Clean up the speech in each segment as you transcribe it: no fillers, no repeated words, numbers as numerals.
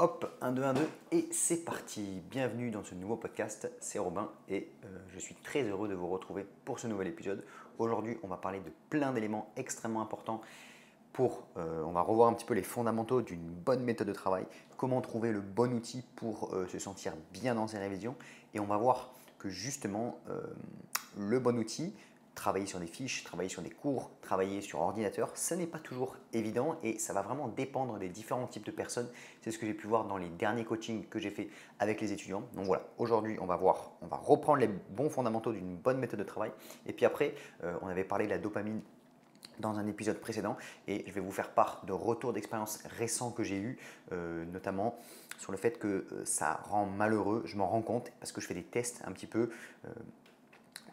Hop, 1, 2, 1, 2, et c'est parti. Bienvenue dans ce nouveau podcast, c'est Robin et je suis très heureux de vous retrouver pour ce nouvel épisode. Aujourd'hui, on va parler de plein d'éléments extrêmement importants on va revoir un petit peu les fondamentaux d'une bonne méthode de travail, comment trouver le bon outil pour se sentir bien dans ses révisions et on va voir que justement le bon outil, travailler sur des fiches, travailler sur des cours, travailler sur ordinateur, ça n'est pas toujours évident et ça va vraiment dépendre des différents types de personnes. C'est ce que j'ai pu voir dans les derniers coachings que j'ai fait avec les étudiants. Donc voilà, aujourd'hui on va reprendre les bons fondamentaux d'une bonne méthode de travail. Et puis après, on avait parlé de la dopamine dans un épisode précédent et je vais vous faire part de retours d'expérience récents que j'ai eu, notamment sur le fait que ça rend malheureux. Je m'en rends compte parce que je fais des tests un petit peu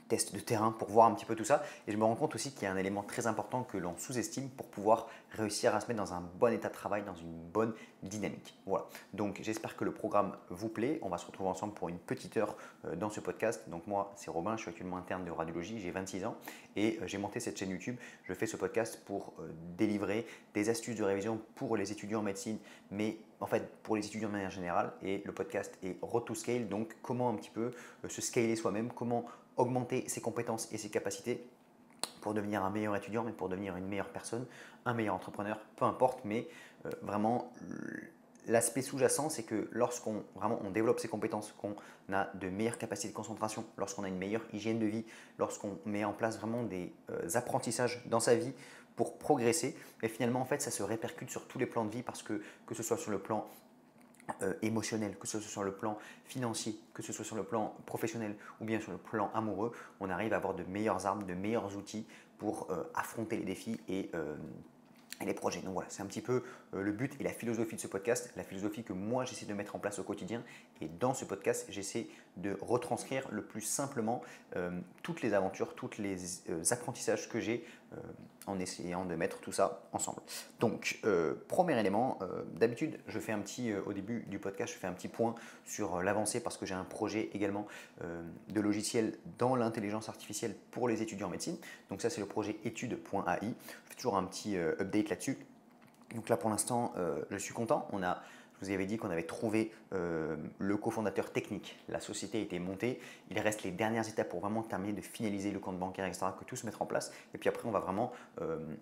tests de terrain pour voir un petit peu tout ça. Et je me rends compte aussi qu'il y a un élément très important que l'on sous-estime pour pouvoir réussir à se mettre dans un bon état de travail, dans une bonne dynamique. Voilà. Donc j'espère que le programme vous plaît. On va se retrouver ensemble pour une petite heure dans ce podcast. Donc moi, c'est Robin, je suis actuellement interne de radiologie, j'ai 26 ans et j'ai monté cette chaîne YouTube. Je fais ce podcast pour délivrer des astuces de révision pour les étudiants en médecine, mais en fait pour les étudiants de manière générale. Et le podcast est Road to Scale, donc comment un petit peu se scaler soi-même, comment augmenter ses compétences et ses capacités pour devenir un meilleur étudiant, mais pour devenir une meilleure personne, un meilleur entrepreneur, peu importe, mais vraiment l'aspect sous-jacent, c'est que lorsqu'on vraiment on développe ses compétences, qu'on a de meilleures capacités de concentration, lorsqu'on a une meilleure hygiène de vie, lorsqu'on met en place vraiment des apprentissages dans sa vie pour progresser, et finalement en fait ça se répercute sur tous les plans de vie parce que ce soit sur le plan émotionnel, que ce soit sur le plan financier, que ce soit sur le plan professionnel ou bien sur le plan amoureux, on arrive à avoir de meilleures armes, de meilleurs outils pour affronter les défis et les projets. Donc voilà, c'est un petit peu le but et la philosophie de ce podcast, la philosophie que moi j'essaie de mettre en place au quotidien. Et dans ce podcast, j'essaie de retranscrire le plus simplement toutes les aventures, tous les apprentissages que j'ai en essayant de mettre tout ça ensemble. Donc, premier élément, d'habitude, je fais au début du podcast, je fais un petit point sur l'avancée parce que j'ai un projet également de logiciel dans l'intelligence artificielle pour les étudiants en médecine. Donc ça, c'est le projet études.ai. Je fais toujours un petit update là-dessus. Donc là, pour l'instant, je suis content. Je vous avais dit qu'on avait trouvé le cofondateur technique. La société a été montée. Il reste les dernières étapes pour vraiment terminer de finaliser le compte bancaire, etc., que tout se mette en place. Et puis après, on va vraiment…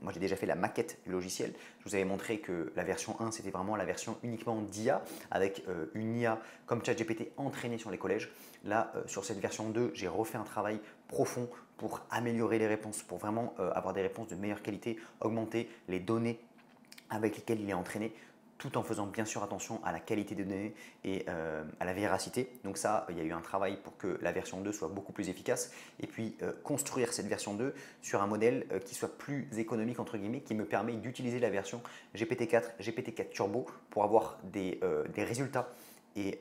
moi, j'ai déjà fait la maquette du logiciel. Je vous avais montré que la version 1, c'était vraiment la version uniquement d'IA, avec une IA comme ChatGPT entraînée sur les collèges. Là, sur cette version 2, j'ai refait un travail profond pour améliorer les réponses, pour vraiment avoir des réponses de meilleure qualité, augmenter les données avec lesquelles il est entraîné, tout en faisant bien sûr attention à la qualité des données et à la véracité. Donc ça, il y a eu un travail pour que la version 2 soit beaucoup plus efficace et puis construire cette version 2 sur un modèle qui soit plus économique entre guillemets, qui me permet d'utiliser la version GPT-4, GPT-4 Turbo pour avoir des résultats et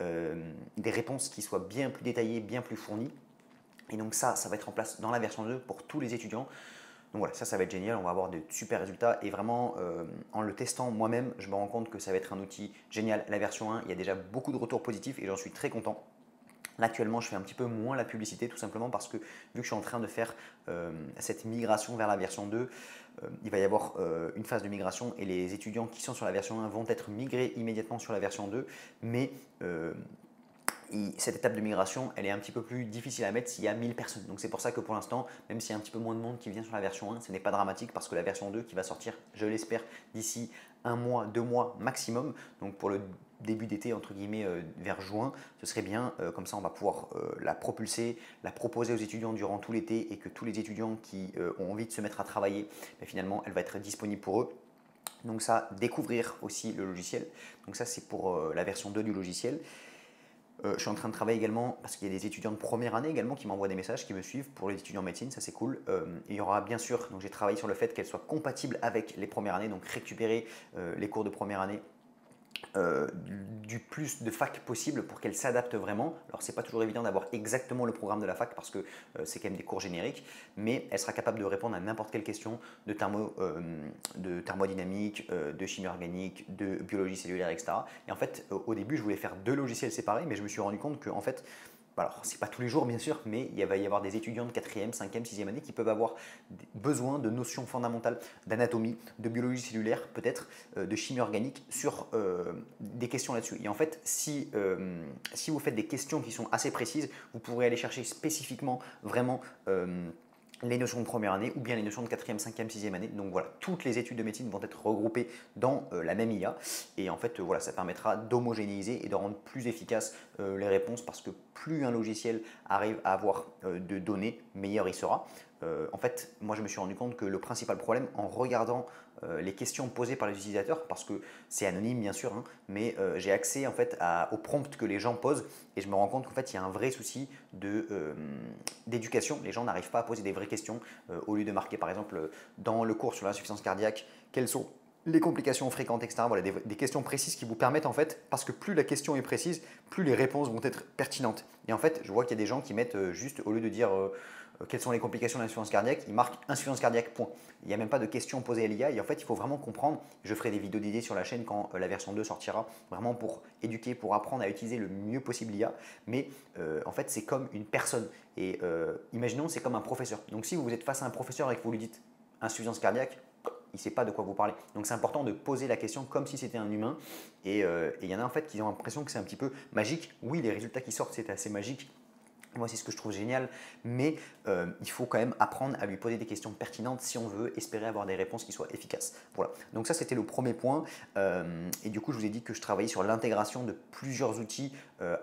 des réponses qui soient bien plus détaillées, bien plus fournies. Et donc ça va être en place dans la version 2 pour tous les étudiants. Donc voilà, ça va être génial, on va avoir de super résultats et vraiment en le testant moi-même, je me rends compte que ça va être un outil génial. La version 1, il y a déjà beaucoup de retours positifs et j'en suis très content. Là actuellement, je fais un petit peu moins la publicité tout simplement parce que vu que je suis en train de faire cette migration vers la version 2, il va y avoir une phase de migration et les étudiants qui sont sur la version 1 vont être migrés immédiatement sur la version 2, mais cette étape de migration, elle est un petit peu plus difficile à mettre s'il y a 1000 personnes. Donc c'est pour ça que pour l'instant, même s'il y a un petit peu moins de monde qui vient sur la version 1, ce n'est pas dramatique parce que la version 2 qui va sortir, je l'espère, d'ici 1 mois, 2 mois maximum, donc pour le début d'été, entre guillemets, vers juin, ce serait bien, comme ça on va pouvoir la propulser, la proposer aux étudiants durant tout l'été et que tous les étudiants qui ont envie de se mettre à travailler, finalement, elle va être disponible pour eux. Donc ça, découvrir aussi le logiciel. Donc ça, c'est pour la version 2 du logiciel. Je suis en train de travailler également parce qu'il y a des étudiants de première année également qui m'envoient des messages, qui me suivent pour les étudiants en médecine, ça c'est cool. Il y aura bien sûr, donc j'ai travaillé sur le fait qu'elle soit compatible avec les premières années, donc récupérer les cours de première année du plus de fac possible pour qu'elle s'adapte vraiment. Alors c'est pas toujours évident d'avoir exactement le programme de la fac parce que c'est quand même des cours génériques, mais elle sera capable de répondre à n'importe quelle question de thermodynamique, de chimie organique, de biologie cellulaire, etc. Et en fait au début je voulais faire 2 logiciels séparés, mais je me suis rendu compte que en fait Alors, c'est pas tous les jours bien sûr, mais il va y avoir des étudiants de 4e, 5e, 6e année qui peuvent avoir besoin de notions fondamentales d'anatomie, de biologie cellulaire, peut-être de chimie organique sur des questions là-dessus. Et en fait, si vous faites des questions qui sont assez précises, vous pourrez aller chercher spécifiquement vraiment les notions de première année ou bien les notions de 4e, 5e, 6e année. Donc voilà, toutes les études de médecine vont être regroupées dans la même IA. Et en fait, voilà, ça permettra d'homogénéiser et de rendre plus efficaces les réponses parce que plus un logiciel arrive à avoir de données, meilleur il sera. En fait, moi je me suis rendu compte que le principal problème en regardant les questions posées par les utilisateurs, parce que c'est anonyme bien sûr, hein, mais j'ai accès en fait aux prompts que les gens posent et je me rends compte qu'en fait il y a un vrai souci d'éducation. Les gens n'arrivent pas à poser des vraies questions au lieu de marquer par exemple dans le cours sur l'insuffisance cardiaque quelles sont les complications fréquentes, etc. Voilà, des questions précises qui vous permettent en fait, parce que plus la question est précise, plus les réponses vont être pertinentes. Et en fait, je vois qu'il y a des gens qui mettent juste, au lieu de dire quelles sont les complications de l'insuffisance cardiaque, ils marquent insuffisance cardiaque, point. Il n'y a même pas de questions posées à l'IA et en fait, il faut vraiment comprendre. Je ferai des vidéos dédiées sur la chaîne quand la version 2 sortira, vraiment pour éduquer, pour apprendre à utiliser le mieux possible l'IA. Mais en fait, c'est comme une personne. Et imaginons, c'est comme un professeur. Donc si vous êtes face à un professeur et que vous lui dites insuffisance cardiaque, il ne sait pas de quoi vous parlez. Donc c'est important de poser la question comme si c'était un humain. Et il y en a en fait qui ont l'impression que c'est un petit peu magique. Oui, les résultats qui sortent, c'est assez magique. Moi, c'est ce que je trouve génial, mais il faut quand même apprendre à lui poser des questions pertinentes si on veut espérer avoir des réponses qui soient efficaces. Voilà, donc ça c'était le premier point. Et du coup, je vous ai dit que je travaillais sur l'intégration de plusieurs outils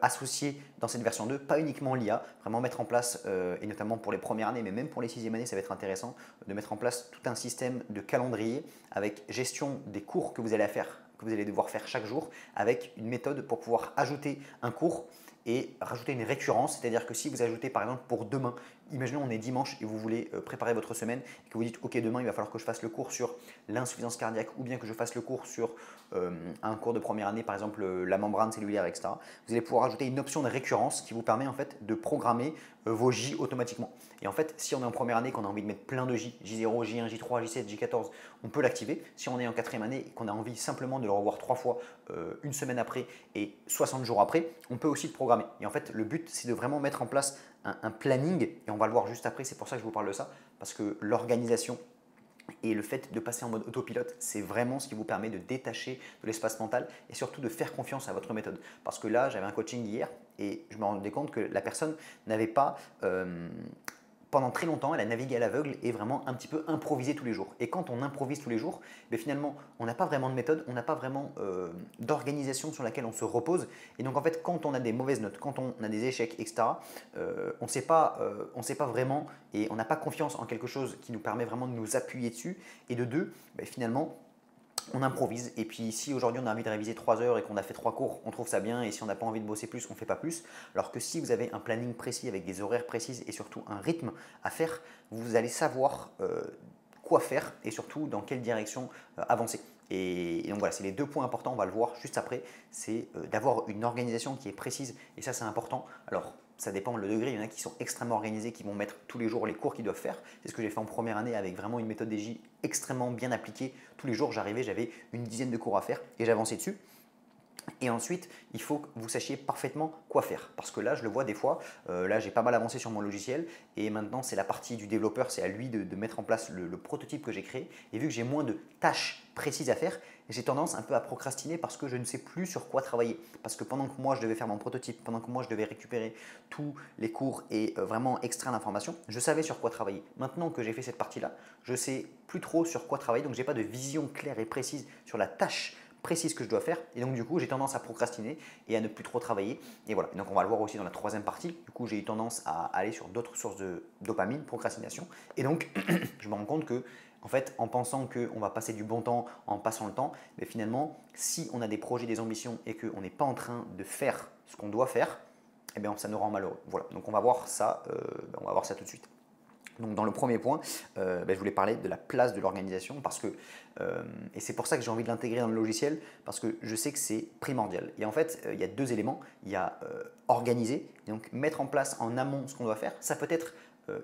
associés dans cette version 2, pas uniquement l'IA, vraiment mettre en place, et notamment pour les premières années, mais même pour les 6e années, ça va être intéressant, de mettre en place tout un système de calendrier avec gestion des cours que vous allez faire, que vous allez devoir faire chaque jour, avec une méthode pour pouvoir ajouter un cours et rajouter une récurrence, c'est-à-dire que si vous ajoutez par exemple pour demain, imaginons on est dimanche et vous voulez préparer votre semaine et que vous dites ok demain il va falloir que je fasse le cours sur l'insuffisance cardiaque ou bien que je fasse le cours sur un cours de première année par exemple la membrane cellulaire etc. Vous allez pouvoir ajouter une option de récurrence qui vous permet en fait de programmer vos J automatiquement. Et en fait si on est en première année qu'on a envie de mettre plein de J, J0, J1, J3, J7, J14, on peut l'activer. Si on est en 4e année et qu'on a envie simplement de le revoir 3 fois une semaine après et 60 jours après, on peut aussi le programmer. Et en fait, le but, c'est de vraiment mettre en place un planning, et on va le voir juste après, c'est pour ça que je vous parle de ça, parce que l'organisation et le fait de passer en mode autopilote, c'est vraiment ce qui vous permet de détacher de l'espace mental et surtout de faire confiance à votre méthode. Parce que là, j'avais un coaching hier et je me rendais compte que la personne n'avait pas pendant très longtemps, elle a navigué à l'aveugle et vraiment un petit peu improvisé tous les jours. Et quand on improvise tous les jours, finalement, on n'a pas vraiment de méthode, on n'a pas vraiment d'organisation sur laquelle on se repose. Et donc en fait, quand on a des mauvaises notes, quand on a des échecs, etc., on ne sait pas vraiment et on n'a pas confiance en quelque chose qui nous permet vraiment de nous appuyer dessus. Et de deux, finalement, on improvise. Et puis si aujourd'hui on a envie de réviser 3 heures et qu'on a fait 3 cours, on trouve ça bien. Et si on n'a pas envie de bosser plus, on ne fait pas plus. Alors que si vous avez un planning précis avec des horaires précises et surtout un rythme à faire, vous allez savoir quoi faire et surtout dans quelle direction avancer. Et donc voilà, c'est les 2 points importants, on va le voir juste après, c'est d'avoir une organisation qui est précise et ça c'est important. Alors ça dépend le degré, il y en a qui sont extrêmement organisés, qui vont mettre tous les jours les cours qu'ils doivent faire. C'est ce que j'ai fait en première année avec vraiment une méthode DJ extrêmement bien appliquée. Tous les jours j'arrivais, j'avais une dizaine de cours à faire et j'avançais dessus. Et ensuite, il faut que vous sachiez parfaitement quoi faire. Parce que là, je le vois des fois, là j'ai pas mal avancé sur mon logiciel et maintenant c'est la partie du développeur, c'est à lui de mettre en place le prototype que j'ai créé. Et vu que j'ai moins de tâches précises à faire, j'ai tendance un peu à procrastiner parce que je ne sais plus sur quoi travailler. Parce que pendant que moi je devais faire mon prototype, pendant que moi je devais récupérer tous les cours et vraiment extraire l'information, je savais sur quoi travailler. Maintenant que j'ai fait cette partie-là, je sais plus trop sur quoi travailler, donc j'ai pas de vision claire et précise sur la tâche précise que je dois faire et donc du coup j'ai tendance à procrastiner et à ne plus trop travailler et voilà. Et donc on va le voir aussi dans la 3e partie. Du coup j'ai eu tendance à aller sur d'autres sources de dopamine, procrastination et donc je me rends compte que en fait en pensant qu'on va passer du bon temps en passant le temps, mais finalement si on a des projets, des ambitions et qu'on n'est pas en train de faire ce qu'on doit faire, eh bien ça nous rend malheureux. Voilà, donc on va voir ça tout de suite. Donc dans le premier point, je voulais parler de la place de l'organisation parce que, et c'est pour ça que j'ai envie de l'intégrer dans le logiciel, parce que je sais que c'est primordial. Et en fait, il y a 2 éléments. Il y a organiser, donc mettre en place en amont ce qu'on doit faire. Ça peut être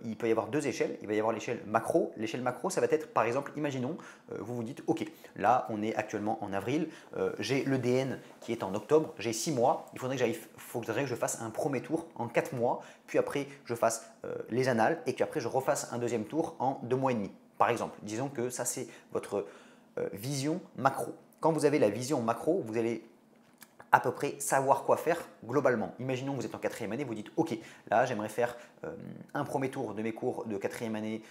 il peut y avoir deux échelles. Il va y avoir l'échelle macro. L'échelle macro, ça va être par exemple, imaginons, vous vous dites, ok, là on est actuellement en avril, j'ai le DN qui est en octobre, j'ai 6 mois, faudrait que je fasse un premier tour en 4 mois, puis après je fasse les annales et qu'après je refasse un deuxième tour en 2 mois et demi. Par exemple, disons que ça c'est votre vision macro. Quand vous avez la vision macro, vous allez à peu près savoir quoi faire globalement. Imaginons que vous êtes en quatrième année, vous dites ok, là j'aimerais faire un premier tour de mes cours de quatrième année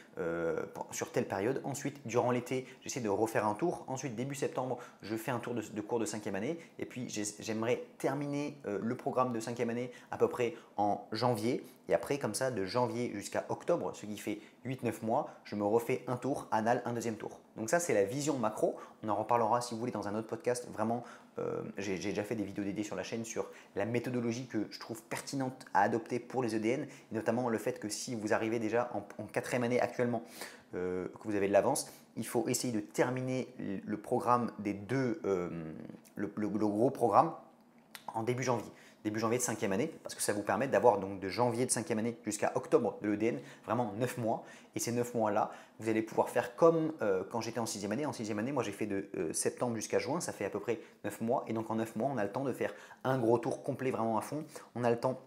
sur telle période. Ensuite, durant l'été, j'essaie de refaire un tour. Ensuite, début septembre, je fais un tour de cours de cinquième année. Et puis, j'aimerais terminer le programme de cinquième année à peu près en janvier. Et après, comme ça, de janvier jusqu'à octobre, ce qui fait 8-9 mois, je me refais un tour, annal, un deuxième tour. Donc ça, c'est la vision macro. On en reparlera si vous voulez dans un autre podcast. Vraiment, j'ai déjà fait des vidéos dédiées sur la chaîne sur la méthodologie que je trouve pertinente à adopter pour les EDN, et notamment le fait que si vous arrivez déjà en quatrième année actuellement, que vous avez de l'avance, il faut essayer de terminer le programme des deux, le gros programme en début janvier. Début janvier de cinquième année, parce que ça vous permet d'avoir donc de janvier de cinquième année jusqu'à octobre de l'EDN, vraiment 9 mois. Et ces 9 mois-là, vous allez pouvoir faire comme quand j'étais en sixième année. En sixième année, moi j'ai fait de septembre jusqu'à juin, ça fait à peu près 9 mois. Et donc en 9 mois, on a le temps de faire un gros tour complet vraiment à fond. On a le temps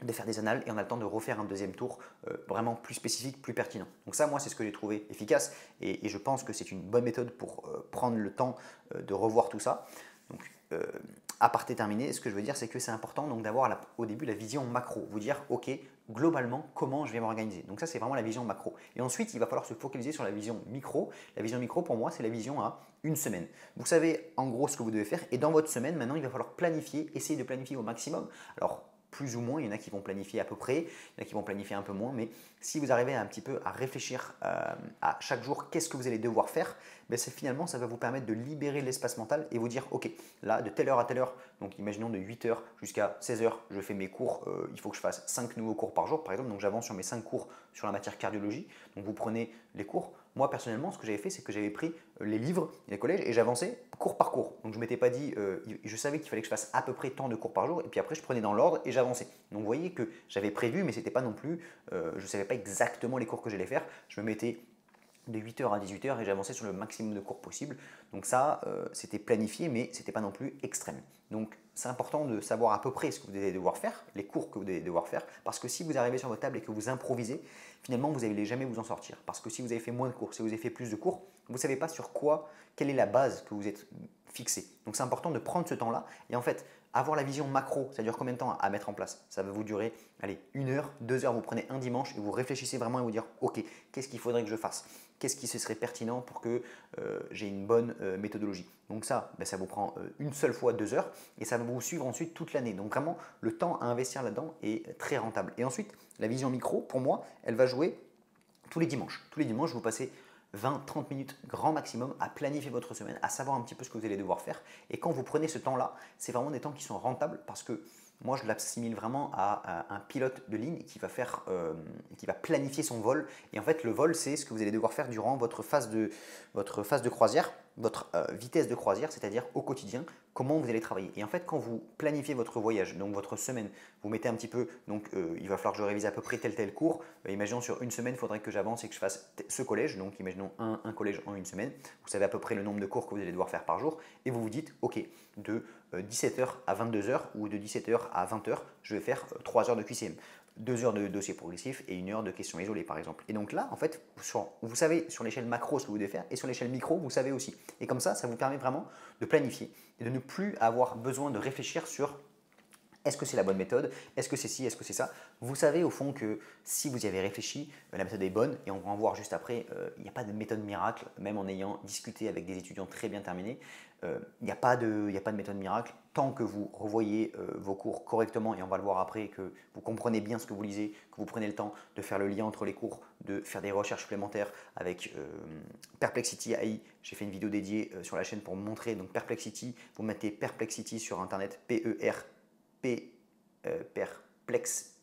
de faire des annales et on a le temps de refaire un deuxième tour vraiment plus spécifique, plus pertinent. Donc ça, moi, c'est ce que j'ai trouvé efficace et je pense que c'est une bonne méthode pour prendre le temps de revoir tout ça. Donc, aparté terminé, ce que je veux dire, c'est que c'est important donc d'avoir au début la vision macro, vous dire ok, globalement comment je vais m'organiser. Donc ça, c'est vraiment la vision macro. Et ensuite, il va falloir se focaliser sur la vision micro. La vision micro, pour moi, c'est la vision à une semaine. Vous savez en gros ce que vous devez faire et dans votre semaine, maintenant, il va falloir planifier, essayer de planifier au maximum. Alors, plus ou moins, il y en a qui vont planifier à peu près, il y en a qui vont planifier un peu moins, mais si vous arrivez un petit peu à réfléchir à chaque jour, qu'est-ce que vous allez devoir faire, ben finalement, ça va vous permettre de libérer l'espace mental et vous dire, ok, là, de telle heure à telle heure, donc imaginons de 8h jusqu'à 16h, je fais mes cours, il faut que je fasse 5 nouveaux cours par jour, par exemple, donc j'avance sur mes 5 cours sur la matière cardiologie, donc vous prenez les cours. Moi, personnellement, ce que j'avais fait, c'est que j'avais pris les livres et les collèges et j'avançais cours par cours. Donc, je ne m'étais pas dit, je savais qu'il fallait que je fasse à peu près tant de cours par jour et puis après, je prenais dans l'ordre et j'avançais. Donc, vous voyez que j'avais prévu, mais ce n'était pas non plus, je ne savais pas exactement les cours que j'allais faire. Je me mettais de 8h à 18h et j'avançais sur le maximum de cours possible. Donc ça, c'était planifié, mais ce n'était pas non plus extrême. Donc c'est important de savoir à peu près ce que vous allez devoir faire, les cours que vous allez devoir faire, parce que si vous arrivez sur votre table et que vous improvisez, finalement, vous n'allez jamais vous en sortir. Parce que si vous avez fait moins de cours, si vous avez fait plus de cours, vous ne savez pas sur quoi, quelle est la base que vous êtes fixé. Donc c'est important de prendre ce temps-là et en fait, avoir la vision macro, ça dure combien de temps à mettre en place? Ça va vous durer, allez, 1 heure, 2 heures, vous prenez un dimanche et vous réfléchissez vraiment et vous dire, ok, qu'est-ce qu'il faudrait que je fasse? Qu'est-ce qui se serait pertinent pour que j'ai une bonne méthodologie? Donc ça, ben, ça vous prend une seule fois 2 heures et ça va vous suivre ensuite toute l'année. Donc vraiment, le temps à investir là-dedans est très rentable. Et ensuite, la vision micro, pour moi, elle va jouer tous les dimanches. Tous les dimanches, vous passez 20-30 minutes grand maximum à planifier votre semaine, à savoir un petit peu ce que vous allez devoir faire. Et quand vous prenez ce temps-là, c'est vraiment des temps qui sont rentables parce que moi, je l'assimile vraiment à un pilote de ligne qui va planifier son vol. Et en fait, le vol, c'est ce que vous allez devoir faire durant votre phase de croisière, votre vitesse de croisière, c'est-à-dire au quotidien, comment vous allez travailler. Et en fait, quand vous planifiez votre voyage, donc votre semaine, vous mettez un petit peu, donc il va falloir que je révise à peu près tel cours. Imaginons sur une semaine, il faudrait que j'avance et que je fasse ce collège. Donc imaginons un collège en une semaine. Vous savez à peu près le nombre de cours que vous allez devoir faire par jour. Et vous vous dites, ok, de 17h à 22h ou de 17h à 20h, je vais faire 3 heures de QCM. 2 heures de dossier progressif et 1 heure de questions isolées par exemple. Et donc là, en fait, vous savez sur l'échelle macro ce que vous devez faire et sur l'échelle micro, vous savez aussi. Et comme ça vous permet vraiment de planifier et de ne plus avoir besoin de réfléchir sur est-ce que c'est la bonne méthode, est-ce que c'est ci, est-ce que c'est ça. Vous savez au fond que si vous y avez réfléchi, la méthode est bonne et on va en voir juste après, il n'y a pas de méthode miracle, même en ayant discuté avec des étudiants très bien terminés, il n'y a pas de méthode miracle. Tant que vous revoyez vos cours correctement, et on va le voir après, que vous comprenez bien ce que vous lisez, que vous prenez le temps de faire le lien entre les cours, de faire des recherches supplémentaires avec Perplexity AI. J'ai fait une vidéo dédiée sur la chaîne pour montrer. Donc Perplexity, vous mettez Perplexity sur internet, Perplex, Perplexity.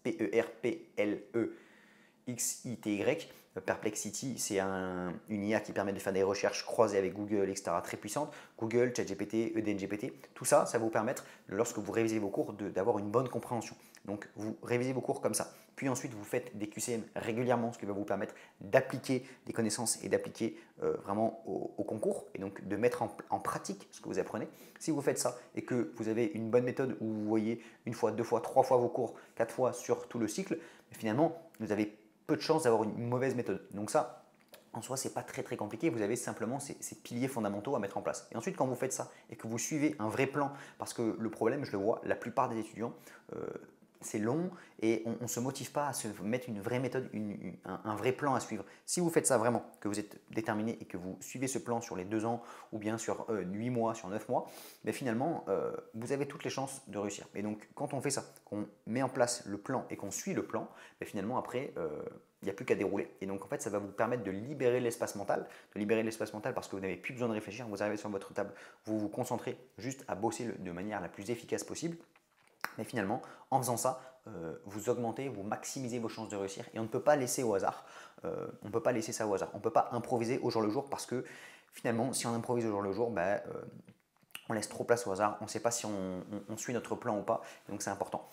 Perplexity, c'est une IA qui permet de faire des recherches croisées avec Google, etc., très puissante. Google, ChatGPT, EDNGPT, tout ça, ça va vous permettre, lorsque vous révisez vos cours, d'avoir une bonne compréhension. Donc, vous révisez vos cours comme ça. Puis ensuite, vous faites des QCM régulièrement, ce qui va vous permettre d'appliquer des connaissances et d'appliquer vraiment au concours et donc de mettre en pratique ce que vous apprenez. Si vous faites ça et que vous avez une bonne méthode où vous voyez une fois, deux fois, trois fois vos cours, quatre fois sur tout le cycle, finalement, vous avez peu de chances d'avoir une mauvaise méthode. Donc ça, en soi, ce n'est pas très très compliqué. Vous avez simplement ces piliers fondamentaux à mettre en place. Et ensuite, quand vous faites ça et que vous suivez un vrai plan, parce que le problème, je le vois, la plupart des étudiants, c'est long et on ne se motive pas à se mettre une vraie méthode, un vrai plan à suivre. Si vous faites ça vraiment, que vous êtes déterminé et que vous suivez ce plan sur les 2 ans ou bien sur 8 mois, sur 9 mois, mais finalement, vous avez toutes les chances de réussir. Et donc, quand on fait ça, qu'on met en place le plan et qu'on suit le plan, mais finalement, après, il n'y a plus qu'à dérouler. Et donc, en fait, ça va vous permettre de libérer l'espace mental, parce que vous n'avez plus besoin de réfléchir, vous arrivez sur votre table, vous vous concentrez juste à bosser de manière la plus efficace possible. Mais finalement, en faisant ça, vous augmentez, vous maximisez vos chances de réussir et on ne peut pas laisser au hasard. On ne peut pas laisser ça au hasard. On ne peut pas improviser au jour le jour parce que finalement, si on improvise au jour le jour, on laisse trop place au hasard. On ne sait pas si on suit notre plan ou pas. Donc c'est important.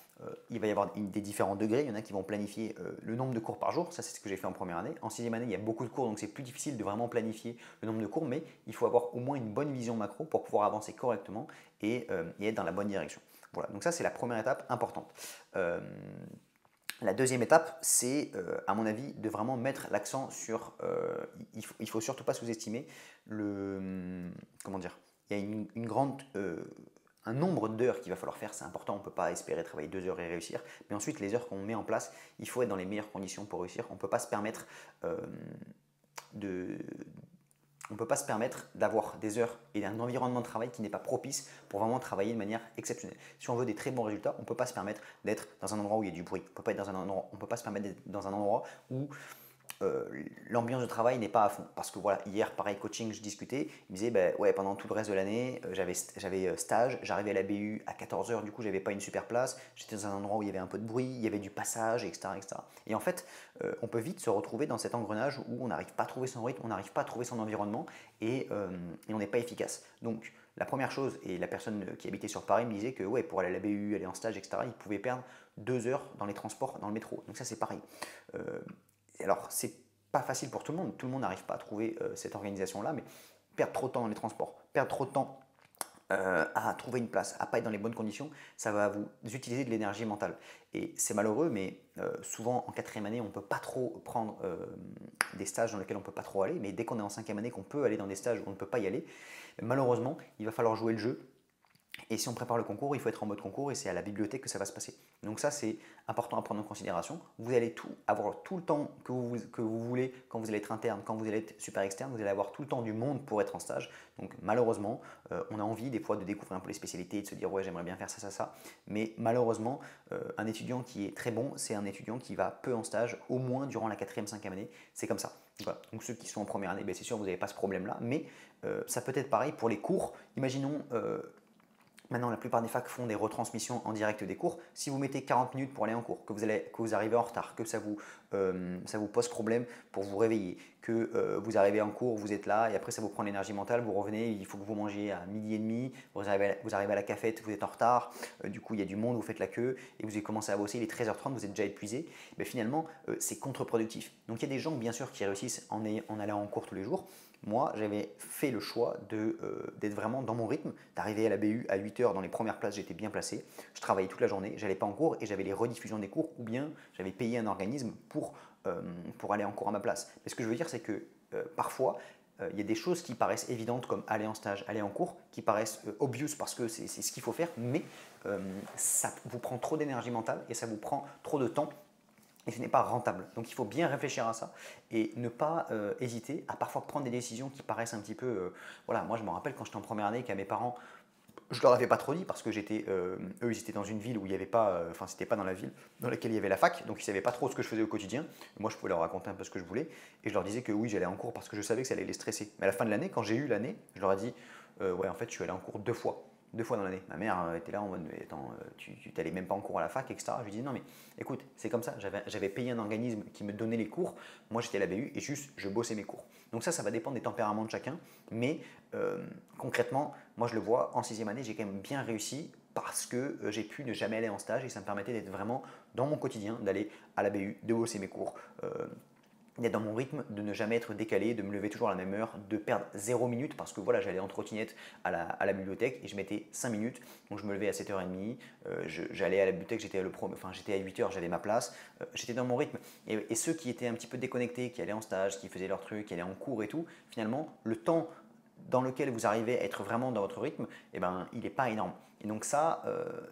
Il va y avoir des différents degrés. Il y en a qui vont planifier le nombre de cours par jour. Ça, c'est ce que j'ai fait en première année. En sixième année, il y a beaucoup de cours, donc c'est plus difficile de vraiment planifier le nombre de cours. Mais il faut avoir au moins une bonne vision macro pour pouvoir avancer correctement et être dans la bonne direction. Voilà, donc ça c'est la première étape importante. La deuxième étape, c'est à mon avis de vraiment mettre l'accent sur, il ne faut surtout pas sous-estimer comment dire, il y a un nombre d'heures qu'il va falloir faire, c'est important, on ne peut pas espérer travailler 2 heures et réussir, mais ensuite les heures qu'on met en place, il faut être dans les meilleures conditions pour réussir, on ne peut pas se permettre de on ne peut pas se permettre d'avoir des heures et un environnement de travail qui n'est pas propice pour vraiment travailler de manière exceptionnelle. Si on veut des très bons résultats, on ne peut pas se permettre d'être dans un endroit où il y a du bruit. On ne peut pas se permettre d'être dans un endroit où l'ambiance de travail n'est pas à fond. Parce que voilà, hier, pareil, coaching, je discutais, il me disait, ouais, pendant tout le reste de l'année, j'avais stage, j'arrivais à la BU à 14 heures, du coup, j'avais pas une super place, j'étais dans un endroit où il y avait un peu de bruit, il y avait du passage, etc. etc. Et en fait, on peut vite se retrouver dans cet engrenage où on n'arrive pas à trouver son rythme, on n'arrive pas à trouver son environnement et on n'est pas efficace. Donc, la première chose, et la personne qui habitait sur Paris me disait que ouais, pour aller à la BU, aller en stage, etc., il pouvait perdre 2 heures dans les transports, dans le métro. Donc ça, c'est pareil. Alors, c'est pas facile pour tout le monde n'arrive pas à trouver cette organisation-là, mais perdre trop de temps dans les transports, perdre trop de temps à trouver une place, à pas être dans les bonnes conditions, ça va vous utiliser de l'énergie mentale. Et c'est malheureux, mais souvent en quatrième année, on ne peut pas trop prendre des stages dans lesquels on ne peut pas trop aller, mais dès qu'on est en cinquième année, qu'on peut aller dans des stages où on ne peut pas y aller, malheureusement, il va falloir jouer le jeu. Et si on prépare le concours, il faut être en mode concours et c'est à la bibliothèque que ça va se passer. Donc ça, c'est important à prendre en considération. Vous allez avoir tout le temps que vous voulez quand vous allez être interne, quand vous allez être super externe, vous allez avoir tout le temps du monde pour être en stage. Donc malheureusement, on a envie des fois de découvrir un peu les spécialités et de se dire ouais, j'aimerais bien faire ça, ça, ça. Mais malheureusement, un étudiant qui est très bon, c'est un étudiant qui va peu en stage, au moins durant la quatrième, cinquième année. C'est comme ça. Voilà. Donc ceux qui sont en première année, c'est sûr, vous n'avez pas ce problème-là. Mais ça peut être pareil pour les cours. Imaginons... Maintenant, la plupart des facs font des retransmissions en direct des cours. Si vous mettez 40 minutes pour aller en cours, que vous arrivez en retard, que ça vous pose problème pour vous réveiller, que vous arrivez en cours, vous êtes là et après ça vous prend l'énergie mentale, vous revenez, il faut que vous mangiez à midi et demi, vous arrivez à la cafette, vous êtes en retard, du coup il y a du monde, vous faites la queue et vous avez commencé à bosser, il est 13h30, vous êtes déjà épuisé, mais finalement c'est contre-productif. Donc il y a des gens bien sûr qui réussissent en allant en cours tous les jours. Moi, j'avais fait le choix d'être vraiment dans mon rythme, d'arriver à la BU à 8 heures dans les premières places, j'étais bien placé. Je travaillais toute la journée, j'allais pas en cours et j'avais les rediffusions des cours ou bien j'avais payé un organisme pour aller en cours à ma place. Mais ce que je veux dire, c'est que parfois, il y a des choses qui paraissent évidentes comme aller en stage, aller en cours, qui paraissent obvious parce que c'est ce qu'il faut faire, mais ça vous prend trop d'énergie mentale et ça vous prend trop de temps. Et ce n'est pas rentable. Donc il faut bien réfléchir à ça et ne pas hésiter à parfois prendre des décisions qui paraissent un petit peu... voilà, moi je me rappelle quand j'étais en première année qu'à mes parents, je leur avais pas trop dit parce que eux ils étaient dans une ville où il n'y avait pas, enfin c'était pas dans la ville dans laquelle il y avait la fac, donc ils savaient pas trop ce que je faisais au quotidien. Moi je pouvais leur raconter un peu ce que je voulais et je leur disais que oui j'allais en cours parce que je savais que ça allait les stresser. Mais à la fin de l'année, quand j'ai eu l'année, je leur ai dit ouais en fait je suis allé en cours 2 fois. 2 fois dans l'année. Ma mère était là en mode, mais attends, tu n'allais même pas en cours à la fac, etc. Je lui dis non mais écoute, c'est comme ça, j'avais payé un organisme qui me donnait les cours, moi j'étais à la BU et juste je bossais mes cours. Donc ça va dépendre des tempéraments de chacun, mais concrètement, moi je le vois, en 6e année, j'ai quand même bien réussi parce que j'ai pu ne jamais aller en stage et ça me permettait d'être vraiment dans mon quotidien, d'aller à la BU, de bosser mes cours, d'être dans mon rythme, de ne jamais être décalé, de me lever toujours à la même heure, de perdre 0 minute parce que voilà, j'allais en trottinette à la bibliothèque et je mettais 5 minutes. Donc je me levais à 7h30, j'allais à la bibliothèque, j'étais à 8h, j'avais ma place, j'étais dans mon rythme. Et ceux qui étaient un petit peu déconnectés, qui allaient en stage, qui faisaient leur truc, qui allaient en cours et tout, finalement, le temps dans lequel vous arrivez à être vraiment dans votre rythme, eh ben, il n'est pas énorme. Et donc ça,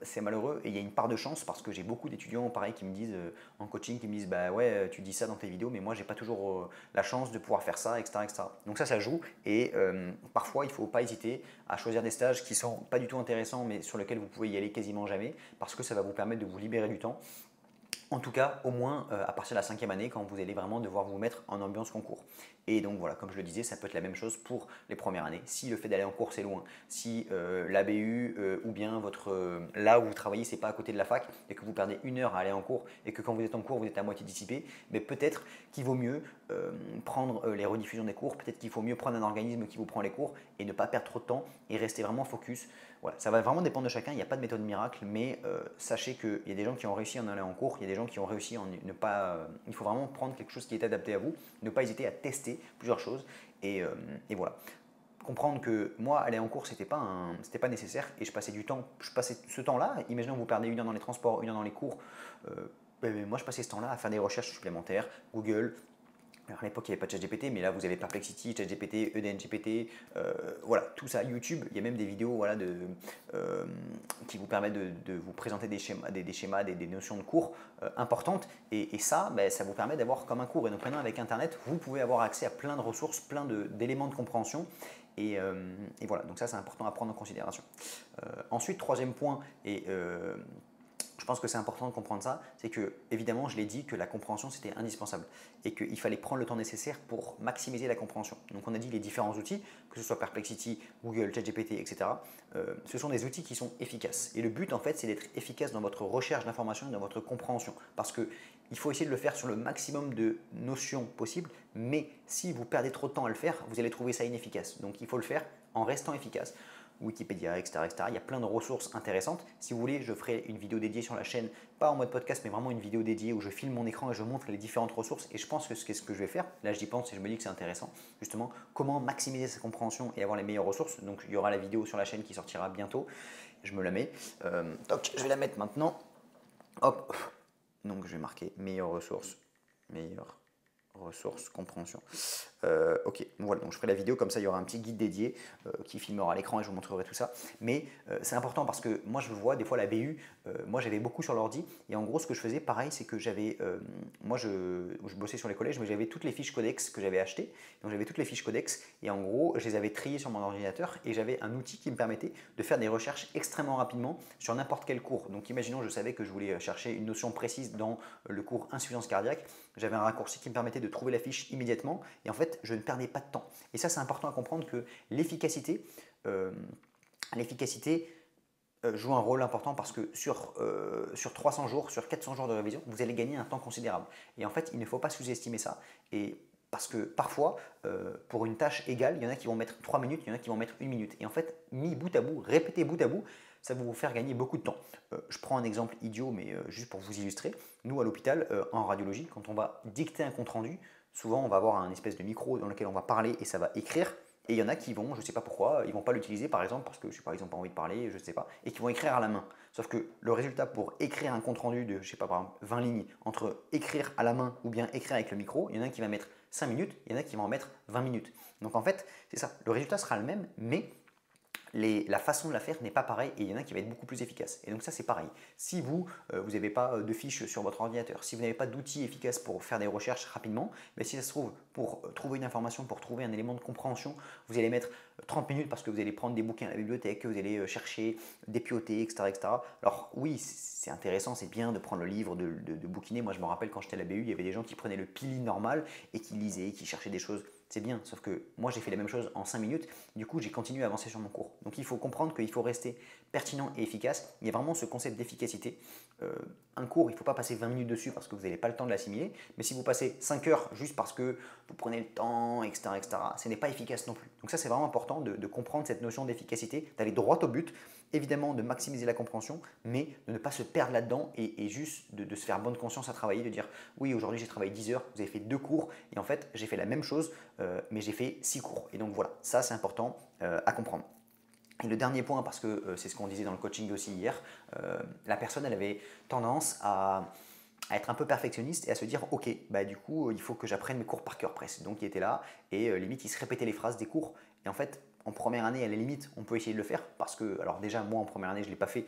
c'est malheureux et il y a une part de chance parce que j'ai beaucoup d'étudiants pareil qui me disent en coaching, qui me disent bah ouais tu dis ça dans tes vidéos mais moi j'ai pas toujours la chance de pouvoir faire ça, etc. etc. Donc ça joue et parfois il ne faut pas hésiter à choisir des stages qui sont pas du tout intéressants mais sur lesquels vous pouvez y aller quasiment jamais parce que ça va vous permettre de vous libérer du temps. En tout cas, au moins à partir de la 5e année, quand vous allez vraiment devoir vous mettre en ambiance concours. Et donc voilà, comme je le disais, ça peut être la même chose pour les premières années. Si le fait d'aller en cours c'est loin, si l'ABU ou bien là où vous travaillez c'est pas à côté de la fac et que vous perdez 1 heure à aller en cours et que quand vous êtes en cours vous êtes à moitié dissipé, mais peut-être qu'il vaut mieux prendre les rediffusions des cours, peut-être qu'il faut mieux prendre un organisme qui vous prend les cours et ne pas perdre trop de temps et rester vraiment focus. Voilà, ça va vraiment dépendre de chacun, il n'y a pas de méthode miracle, mais sachez qu'il y a des gens qui ont réussi à en aller en cours, il y a des gens qui ont réussi à ne pas. Il faut vraiment prendre quelque chose qui est adapté à vous, ne pas hésiter à tester plusieurs choses et voilà. Comprendre que moi, aller en cours, c'était pas nécessaire et je passais ce temps-là. Imaginons que vous perdez 1 heure dans les transports, 1 heure dans les cours. Moi, je passais ce temps-là à faire des recherches supplémentaires, Google. Alors à l'époque, il n'y avait pas de ChatGPT, mais là, vous avez Perplexity, ChatGPT, EDNGPT, voilà, tout ça, YouTube. Il y a même des vidéos voilà, qui vous permettent de vous présenter des schémas, des notions de cours importantes. Et ça, ben, ça vous permet d'avoir comme un cours. Et donc maintenant, avec Internet, vous pouvez avoir accès à plein de ressources, plein d'éléments de compréhension. Et voilà, donc ça, c'est important à prendre en considération. Ensuite, troisième point, et je pense que c'est important de comprendre ça, c'est que, évidemment, je l'ai dit, que la compréhension, c'était indispensable et qu'il fallait prendre le temps nécessaire pour maximiser la compréhension. Donc, on a dit les différents outils, que ce soit Perplexity, Google, ChatGPT, etc. Ce sont des outils qui sont efficaces. Et le but, en fait, c'est d'être efficace dans votre recherche d'informations et dans votre compréhension. Parce qu'il faut essayer de le faire sur le maximum de notions possibles, mais si vous perdez trop de temps à le faire, vous allez trouver ça inefficace. Donc, il faut le faire en restant efficace. Wikipédia, etc., etc. Il y a plein de ressources intéressantes. Si vous voulez, je ferai une vidéo dédiée sur la chaîne, pas en mode podcast, mais vraiment une vidéo dédiée où je filme mon écran et je montre les différentes ressources. Et je pense que c'est ce que je vais faire. Là, j'y pense et je me dis que c'est intéressant. Justement, comment maximiser sa compréhension et avoir les meilleures ressources. Donc, il y aura la vidéo sur la chaîne qui sortira bientôt. Je me la mets. Donc, je vais la mettre maintenant. Hop. Donc, je vais marquer meilleures ressources. Meilleures ressources, compréhension. Ok, voilà, donc je ferai la vidéo, comme ça il y aura un petit guide dédié qui filmera l'écran et je vous montrerai tout ça. Mais c'est important parce que moi je vois des fois la BU, moi j'avais beaucoup sur l'ordi et en gros ce que je faisais pareil c'est que j'avais, moi je bossais sur les collèges mais j'avais toutes les fiches codex que j'avais achetées, donc j'avais toutes les fiches codex et en gros je les avais triées sur mon ordinateur et j'avais un outil qui me permettait de faire des recherches extrêmement rapidement sur n'importe quel cours. Donc imaginons je savais que je voulais chercher une notion précise dans le cours insuffisance cardiaque, j'avais un raccourci qui me permettait de trouver la fiche immédiatement et en fait je ne perdais pas de temps. Et ça, c'est important à comprendre que l'efficacité joue un rôle important parce que sur 300 jours, sur 400 jours de révision, vous allez gagner un temps considérable. Et en fait, il ne faut pas sous-estimer ça. Et parce que parfois, pour une tâche égale, il y en a qui vont mettre 3 minutes, il y en a qui vont mettre 1 minute. Et en fait, mis bout à bout, répété bout à bout, ça va vous faire gagner beaucoup de temps. Je prends un exemple idiot, mais juste pour vous illustrer. Nous, à l'hôpital, en radiologie, quand on va dicter un compte-rendu, souvent, on va avoir un espèce de micro dans lequel on va parler et ça va écrire. Et il y en a qui vont, je ne sais pas pourquoi, ils ne vont pas l'utiliser par exemple parce que je sais pas, ils n'ont pas envie de parler, je ne sais pas, et qui vont écrire à la main. Sauf que le résultat pour écrire un compte rendu de, je sais pas, par exemple 20 lignes, entre écrire à la main ou bien écrire avec le micro, il y en a qui va mettre 5 minutes, il y en a qui vont en mettre 20 minutes. Donc en fait, c'est ça, le résultat sera le même, mais la façon de la faire n'est pas pareille et il y en a qui va être beaucoup plus efficace. Et donc ça c'est pareil. Si vous n'avez pas de fiches sur votre ordinateur, si vous n'avez pas d'outils efficaces pour faire des recherches rapidement, mais si ça se trouve pour trouver une information, pour trouver un élément de compréhension, vous allez mettre 30 minutes parce que vous allez prendre des bouquins à la bibliothèque, vous allez chercher, dépioter, etc., etc. Alors oui, c'est intéressant, c'est bien de prendre le livre, de bouquiner. Moi je me rappelle quand j'étais à la BU, il y avait des gens qui prenaient le pili normal et qui lisaient, qui cherchaient des choses c'est bien, sauf que moi j'ai fait la même chose en 5 minutes, du coup j'ai continué à avancer sur mon cours. Donc il faut comprendre qu'il faut rester pertinent et efficace. Il y a vraiment ce concept d'efficacité. Un cours, il ne faut pas passer 20 minutes dessus parce que vous n'avez pas le temps de l'assimiler, mais si vous passez 5 heures juste parce que vous prenez le temps, etc., ce n'est pas efficace non plus. Donc ça c'est vraiment important de comprendre cette notion d'efficacité, d'aller droit au but, évidemment de maximiser la compréhension, mais de ne pas se perdre là-dedans et juste de se faire bonne conscience à travailler, de dire oui aujourd'hui j'ai travaillé 10 heures, vous avez fait 2 cours, et en fait j'ai fait la même chose, mais j'ai fait 6 cours. Et donc voilà, ça c'est important à comprendre. Et le dernier point, parce que c'est ce qu'on disait dans le coaching aussi hier, la personne elle avait tendance à être un peu perfectionniste et à se dire ok, bah du coup il faut que j'apprenne mes cours par cœur presque. Donc il était là et limite il se répétait les phrases des cours. Et en fait en première année à la limite on peut essayer de le faire parce que, alors déjà moi en première année je ne l'ai pas fait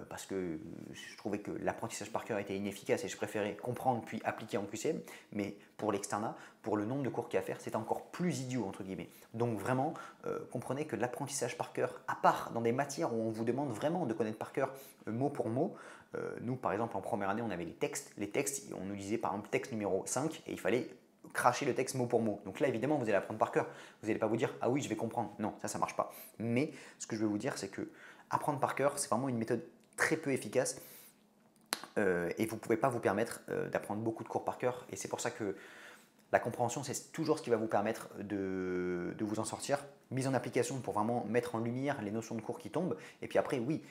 parce que je trouvais que l'apprentissage par cœur était inefficace et je préférais comprendre puis appliquer en QCM. Mais pour l'externat, pour le nombre de cours qu'il y a à faire, c'est encore plus idiot entre guillemets. Donc vraiment comprenez que l'apprentissage par cœur, à part dans des matières où on vous demande vraiment de connaître par cœur mot pour mot, nous, par exemple, en première année, on avait les textes. Les textes, on nous disait par exemple texte numéro 5 et il fallait cracher le texte mot pour mot. Donc là, évidemment, vous allez apprendre par cœur. Vous n'allez pas vous dire ah oui, je vais comprendre. Non, ça ne marche pas. Mais ce que je veux vous dire, c'est que apprendre par cœur, c'est vraiment une méthode très peu efficace et vous ne pouvez pas vous permettre d'apprendre beaucoup de cours par cœur. Et c'est pour ça que la compréhension, c'est toujours ce qui va vous permettre de vous en sortir. Mise en application pour vraiment mettre en lumière les notions de cours qui tombent. Et puis après, oui,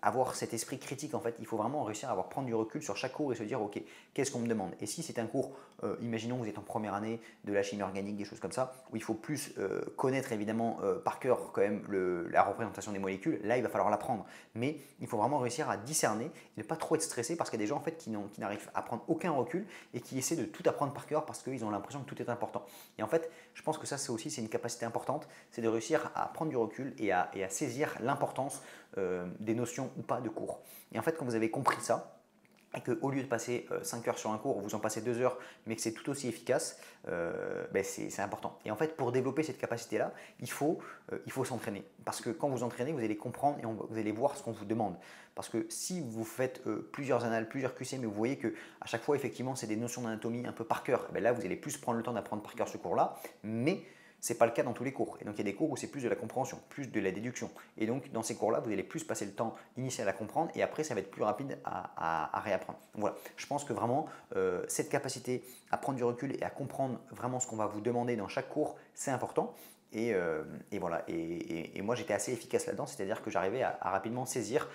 avoir cet esprit critique, en fait, il faut vraiment réussir à prendre du recul sur chaque cours et se dire, ok, qu'est-ce qu'on me demande? Et si c'est un cours, imaginons que vous êtes en première année de la chimie organique, des choses comme ça, où il faut plus connaître évidemment par cœur quand même la représentation des molécules, là, il va falloir l'apprendre. Mais il faut vraiment réussir à discerner et ne pas trop être stressé parce qu'il y a des gens en fait qui n'arrivent à prendre aucun recul et qui essaient de tout apprendre par cœur parce qu'ils ont l'impression que tout est important. Et en fait, je pense que ça, c'est une capacité importante, c'est de réussir à prendre du recul et à saisir l'importance des notions ou pas de cours. Et en fait, quand vous avez compris ça, et qu'au lieu de passer 5 heures sur un cours, vous en passez 2 heures, mais que c'est tout aussi efficace, c'est important. Et en fait, pour développer cette capacité-là, il faut s'entraîner. Parce que quand vous entraînez, vous allez comprendre et vous allez voir ce qu'on vous demande. Parce que si vous faites plusieurs annales, plusieurs QC, mais vous voyez qu'à chaque fois, effectivement, c'est des notions d'anatomie un peu par cœur, là, vous allez plus prendre le temps d'apprendre par cœur ce cours-là, mais ce n'est pas le cas dans tous les cours. Et donc il y a des cours où c'est plus de la compréhension, plus de la déduction. Et donc dans ces cours-là, vous allez plus passer le temps initial à comprendre et après ça va être plus rapide à réapprendre. Donc voilà, je pense que vraiment cette capacité à prendre du recul et à comprendre vraiment ce qu'on va vous demander dans chaque cours, c'est important. Et voilà, et moi j'étais assez efficace là-dedans, c'est-à-dire que j'arrivais à rapidement saisir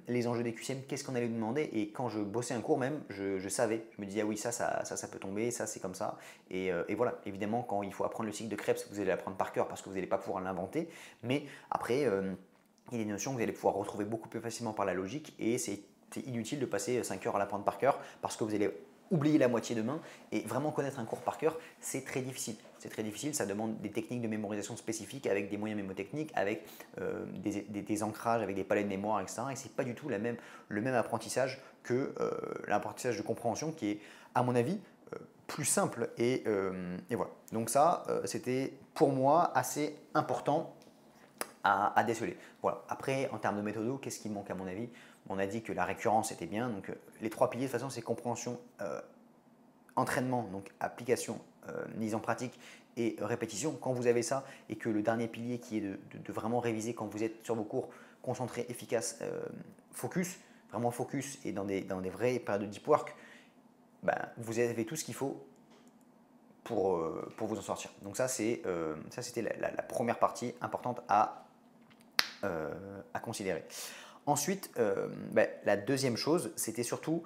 les enjeux des QCM, qu'est-ce qu'on allait nous demander, et quand je bossais un cours même, je savais, je me disais ah oui ça peut tomber, ça c'est comme ça, et voilà, évidemment quand il faut apprendre le cycle de Krebs, vous allez l'apprendre par cœur parce que vous n'allez pas pouvoir l'inventer, mais après il y a des notions que vous allez pouvoir retrouver beaucoup plus facilement par la logique, et c'est inutile de passer 5 heures à l'apprendre par cœur parce que vous allez oublier la moitié demain, et vraiment connaître un cours par cœur, c'est très difficile. C'est très difficile, ça demande des techniques de mémorisation spécifiques avec des moyens mémotechniques, avec des ancrages, avec des palais de mémoire, etc. Et c'est pas du tout le même apprentissage que l'apprentissage de compréhension qui est, à mon avis, plus simple. Et voilà. Donc ça, c'était pour moi assez important à déceler. Voilà. Après, en termes de méthode, qu'est-ce qui manque à mon avis? On a dit que la récurrence était bien. Donc les 3 piliers, de toute façon, c'est compréhension, entraînement, donc application, mise en pratique et répétition. Quand vous avez ça et que le dernier pilier qui est de vraiment réviser quand vous êtes sur vos cours, concentré, efficace, focus, vraiment focus et dans des vraies périodes de deep work, vous avez tout ce qu'il faut pour vous en sortir. Donc ça, c'était la première partie importante à considérer. Ensuite, la deuxième chose, c'était surtout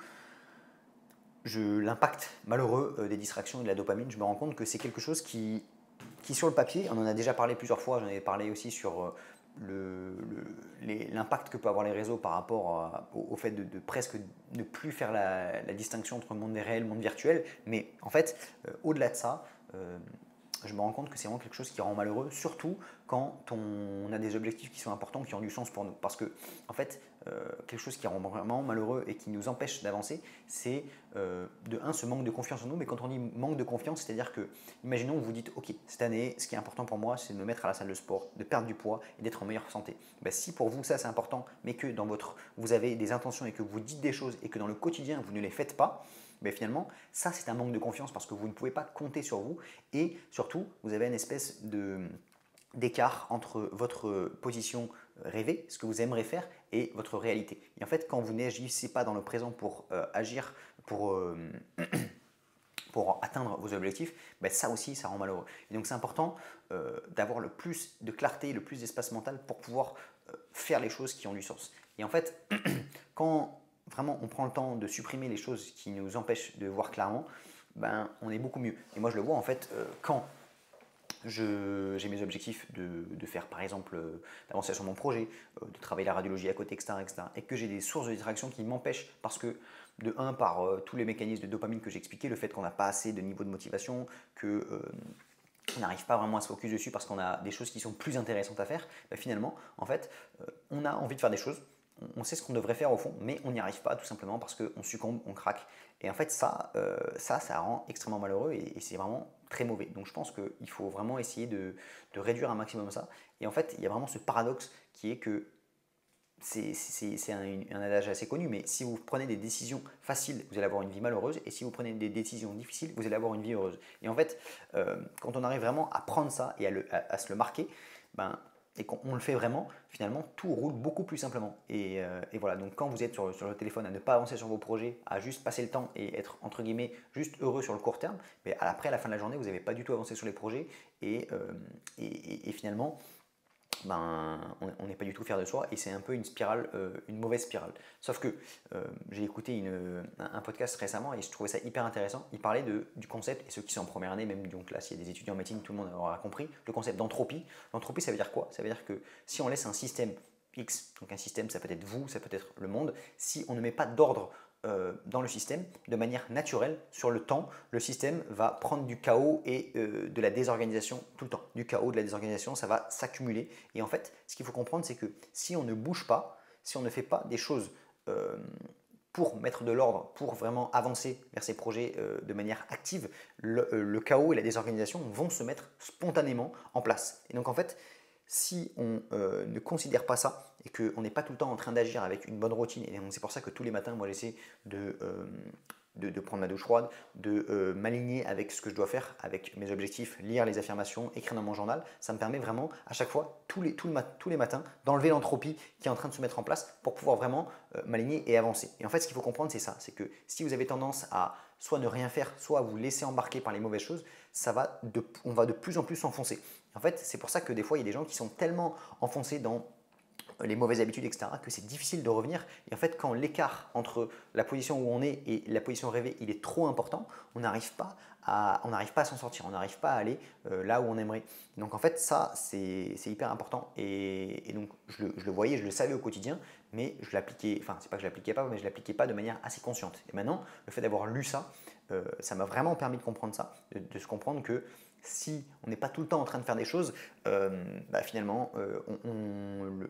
l'impact malheureux des distractions et de la dopamine. Je me rends compte que c'est quelque chose qui sur le papier, on en a déjà parlé plusieurs fois, j'en avais parlé aussi sur l'impact que peut avoir les réseaux par rapport au fait de presque ne plus faire la distinction entre monde réel et monde virtuel. Mais en fait, au-delà de ça, je me rends compte que c'est vraiment quelque chose qui rend malheureux, surtout quand on a des objectifs qui sont importants, qui ont du sens pour nous. Parce que, en fait, quelque chose qui rend vraiment malheureux et qui nous empêche d'avancer, c'est de un, ce manque de confiance en nous. Mais quand on dit manque de confiance, c'est-à-dire que, imaginons vous vous dites, ok, cette année, ce qui est important pour moi, c'est de me mettre à la salle de sport, de perdre du poids et d'être en meilleure santé. Ben, si pour vous ça c'est important, mais que vous avez des intentions et que vous dites des choses et que dans le quotidien vous ne les faites pas, mais finalement, ça c'est un manque de confiance parce que vous ne pouvez pas compter sur vous et surtout, vous avez une espèce d'écart entre votre position rêvée, ce que vous aimeriez faire, et votre réalité. Et en fait, quand vous n'agissez pas dans le présent pour agir, pour, pour atteindre vos objectifs, ben ça aussi, ça rend malheureux. Et donc c'est important d'avoir le plus de clarté, le plus d'espace mental pour pouvoir faire les choses qui ont du sens. Et en fait, quand vraiment on prend le temps de supprimer les choses qui nous empêchent de voir clairement, ben, on est beaucoup mieux. Et moi je le vois en fait quand j'ai mes objectifs de faire par exemple d'avancer sur mon projet, de travailler la radiologie à côté, etc. et que j'ai des sources de distraction qui m'empêchent parce que de un par tous les mécanismes de dopamine que j'ai expliqué, le fait qu'on n'a pas assez de niveau de motivation, que on n'arrive pas vraiment à se focus dessus parce qu'on a des choses qui sont plus intéressantes à faire, ben finalement en fait on a envie de faire des choses, on sait ce qu'on devrait faire au fond, mais on n'y arrive pas tout simplement parce qu'on succombe, on craque. Et en fait, ça rend extrêmement malheureux et c'est vraiment très mauvais. Donc je pense qu'il faut vraiment essayer de réduire un maximum ça. Et en fait, il y a vraiment ce paradoxe qui est que c'est un adage assez connu, mais si vous prenez des décisions faciles, vous allez avoir une vie malheureuse, et si vous prenez des décisions difficiles, vous allez avoir une vie heureuse. Et en fait, quand on arrive vraiment à prendre ça et à se le marquer, ben, et qu'on le fait vraiment, finalement, tout roule beaucoup plus simplement. Et voilà, donc quand vous êtes sur le téléphone à ne pas avancer sur vos projets, à juste passer le temps et être, entre guillemets, juste heureux sur le court terme, mais après, à la fin de la journée, vous n'avez pas du tout avancé sur les projets, et finalement, ben, on n'est pas du tout fier de soi et c'est un peu une spirale, une mauvaise spirale. Sauf que j'ai écouté un podcast récemment et je trouvais ça hyper intéressant. Il parlait du concept, et ceux qui sont en première année, même donc là, s'il y a des étudiants en médecine, tout le monde aura compris, le concept d'entropie. L'entropie, ça veut dire quoi? Ça veut dire que si on laisse un système X, donc un système, ça peut être vous, ça peut être le monde, si on ne met pas d'ordre dans le système, de manière naturelle, sur le temps, le système va prendre du chaos et de la désorganisation tout le temps. Du chaos, de la désorganisation, ça va s'accumuler. Et en fait, ce qu'il faut comprendre, c'est que si on ne bouge pas, si on ne fait pas des choses pour mettre de l'ordre, pour vraiment avancer vers ces projets de manière active, le chaos et la désorganisation vont se mettre spontanément en place. Et donc en fait, si on ne considère pas ça et qu'on n'est pas tout le temps en train d'agir avec une bonne routine, et c'est pour ça que tous les matins, moi j'essaie de prendre ma douche froide, de m'aligner avec ce que je dois faire, avec mes objectifs, lire les affirmations, écrire dans mon journal, ça me permet vraiment à chaque fois, tous les matins, d'enlever l'entropie qui est en train de se mettre en place pour pouvoir vraiment m'aligner et avancer. Et en fait, ce qu'il faut comprendre, c'est ça, c'est que si vous avez tendance à soit ne rien faire, soit à vous laisser embarquer par les mauvaises choses, on va de plus en plus s'enfoncer. En fait, c'est pour ça que des fois, il y a des gens qui sont tellement enfoncés dans les mauvaises habitudes, etc., que c'est difficile de revenir. Et en fait, quand l'écart entre la position où on est et la position rêvée, il est trop important, on n'arrive pas à s'en sortir, on n'arrive pas à aller là où on aimerait. Donc en fait, ça, c'est hyper important. Et donc, je le voyais, je le savais au quotidien, mais je l'appliquais, enfin, c'est pas que je l'appliquais pas, mais je l'appliquais pas de manière assez consciente. Et maintenant, le fait d'avoir lu ça, ça m'a vraiment permis de comprendre ça, de se comprendre que si on n'est pas tout le temps en train de faire des choses, finalement,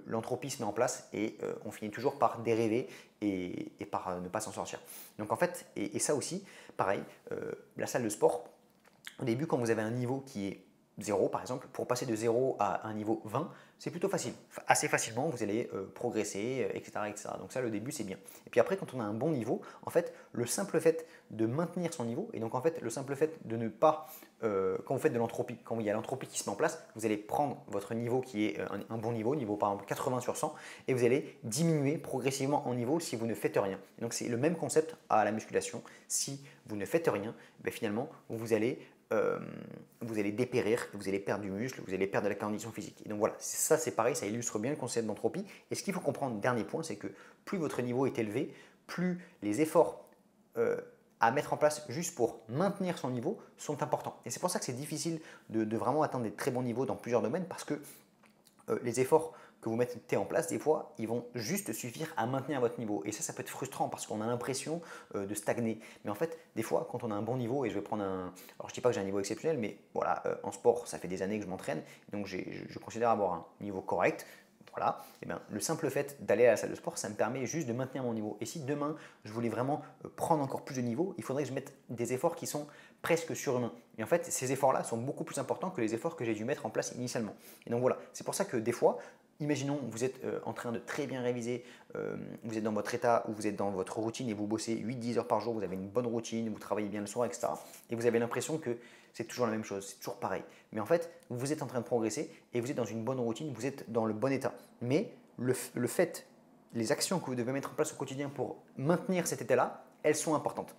l'entropie se met en place et on finit toujours par dériver et par ne pas s'en sortir. Donc en fait, et ça aussi, pareil, la salle de sport, au début, quand vous avez un niveau qui est 0 par exemple, pour passer de 0 à un niveau 20, c'est plutôt facile. Assez facilement, vous allez progresser, etc., etc. Donc ça, le début, c'est bien. Et puis après, quand on a un bon niveau, en fait, le simple fait de maintenir son niveau, et donc en fait, le simple fait de ne pas, quand vous faites de l'entropie, quand il y a l'entropie qui se met en place, vous allez prendre votre niveau qui est un bon niveau par exemple 80 sur 100, et vous allez diminuer progressivement en niveau si vous ne faites rien. Et donc c'est le même concept à la musculation. Si vous ne faites rien, finalement, vous allez dépérir, vous allez perdre du muscle, vous allez perdre de la condition physique. Et donc voilà, ça c'est pareil, ça illustre bien le concept d'entropie. Et ce qu'il faut comprendre, dernier point, c'est que plus votre niveau est élevé, plus les efforts à mettre en place juste pour maintenir son niveau sont importants. Et c'est pour ça que c'est difficile de vraiment atteindre des très bons niveaux dans plusieurs domaines parce que les efforts que vous mettez en place, des fois, ils vont juste suffire à maintenir votre niveau. Et ça peut être frustrant parce qu'on a l'impression de stagner. Mais en fait, des fois, quand on a un bon niveau, et je vais prendre un... Alors, je ne dis pas que j'ai un niveau exceptionnel, mais voilà, en sport, ça fait des années que je m'entraîne. Donc, je considère avoir un niveau correct. Voilà, et bien, le simple fait d'aller à la salle de sport, ça me permet juste de maintenir mon niveau. Et si demain, je voulais vraiment prendre encore plus de niveau, il faudrait que je mette des efforts qui sont presque surhumains. Et en fait, ces efforts-là sont beaucoup plus importants que les efforts que j'ai dû mettre en place initialement. Et donc voilà, c'est pour ça que des fois, imaginons, vous êtes en train de très bien réviser, vous êtes dans votre état ou vous êtes dans votre routine et vous bossez 8-10 heures par jour, vous avez une bonne routine, vous travaillez bien le soir, etc. Et vous avez l'impression que c'est toujours la même chose, c'est toujours pareil. Mais en fait, vous êtes en train de progresser et vous êtes dans une bonne routine, vous êtes dans le bon état. Mais le fait, les actions que vous devez mettre en place au quotidien pour maintenir cet état-là, elles sont importantes.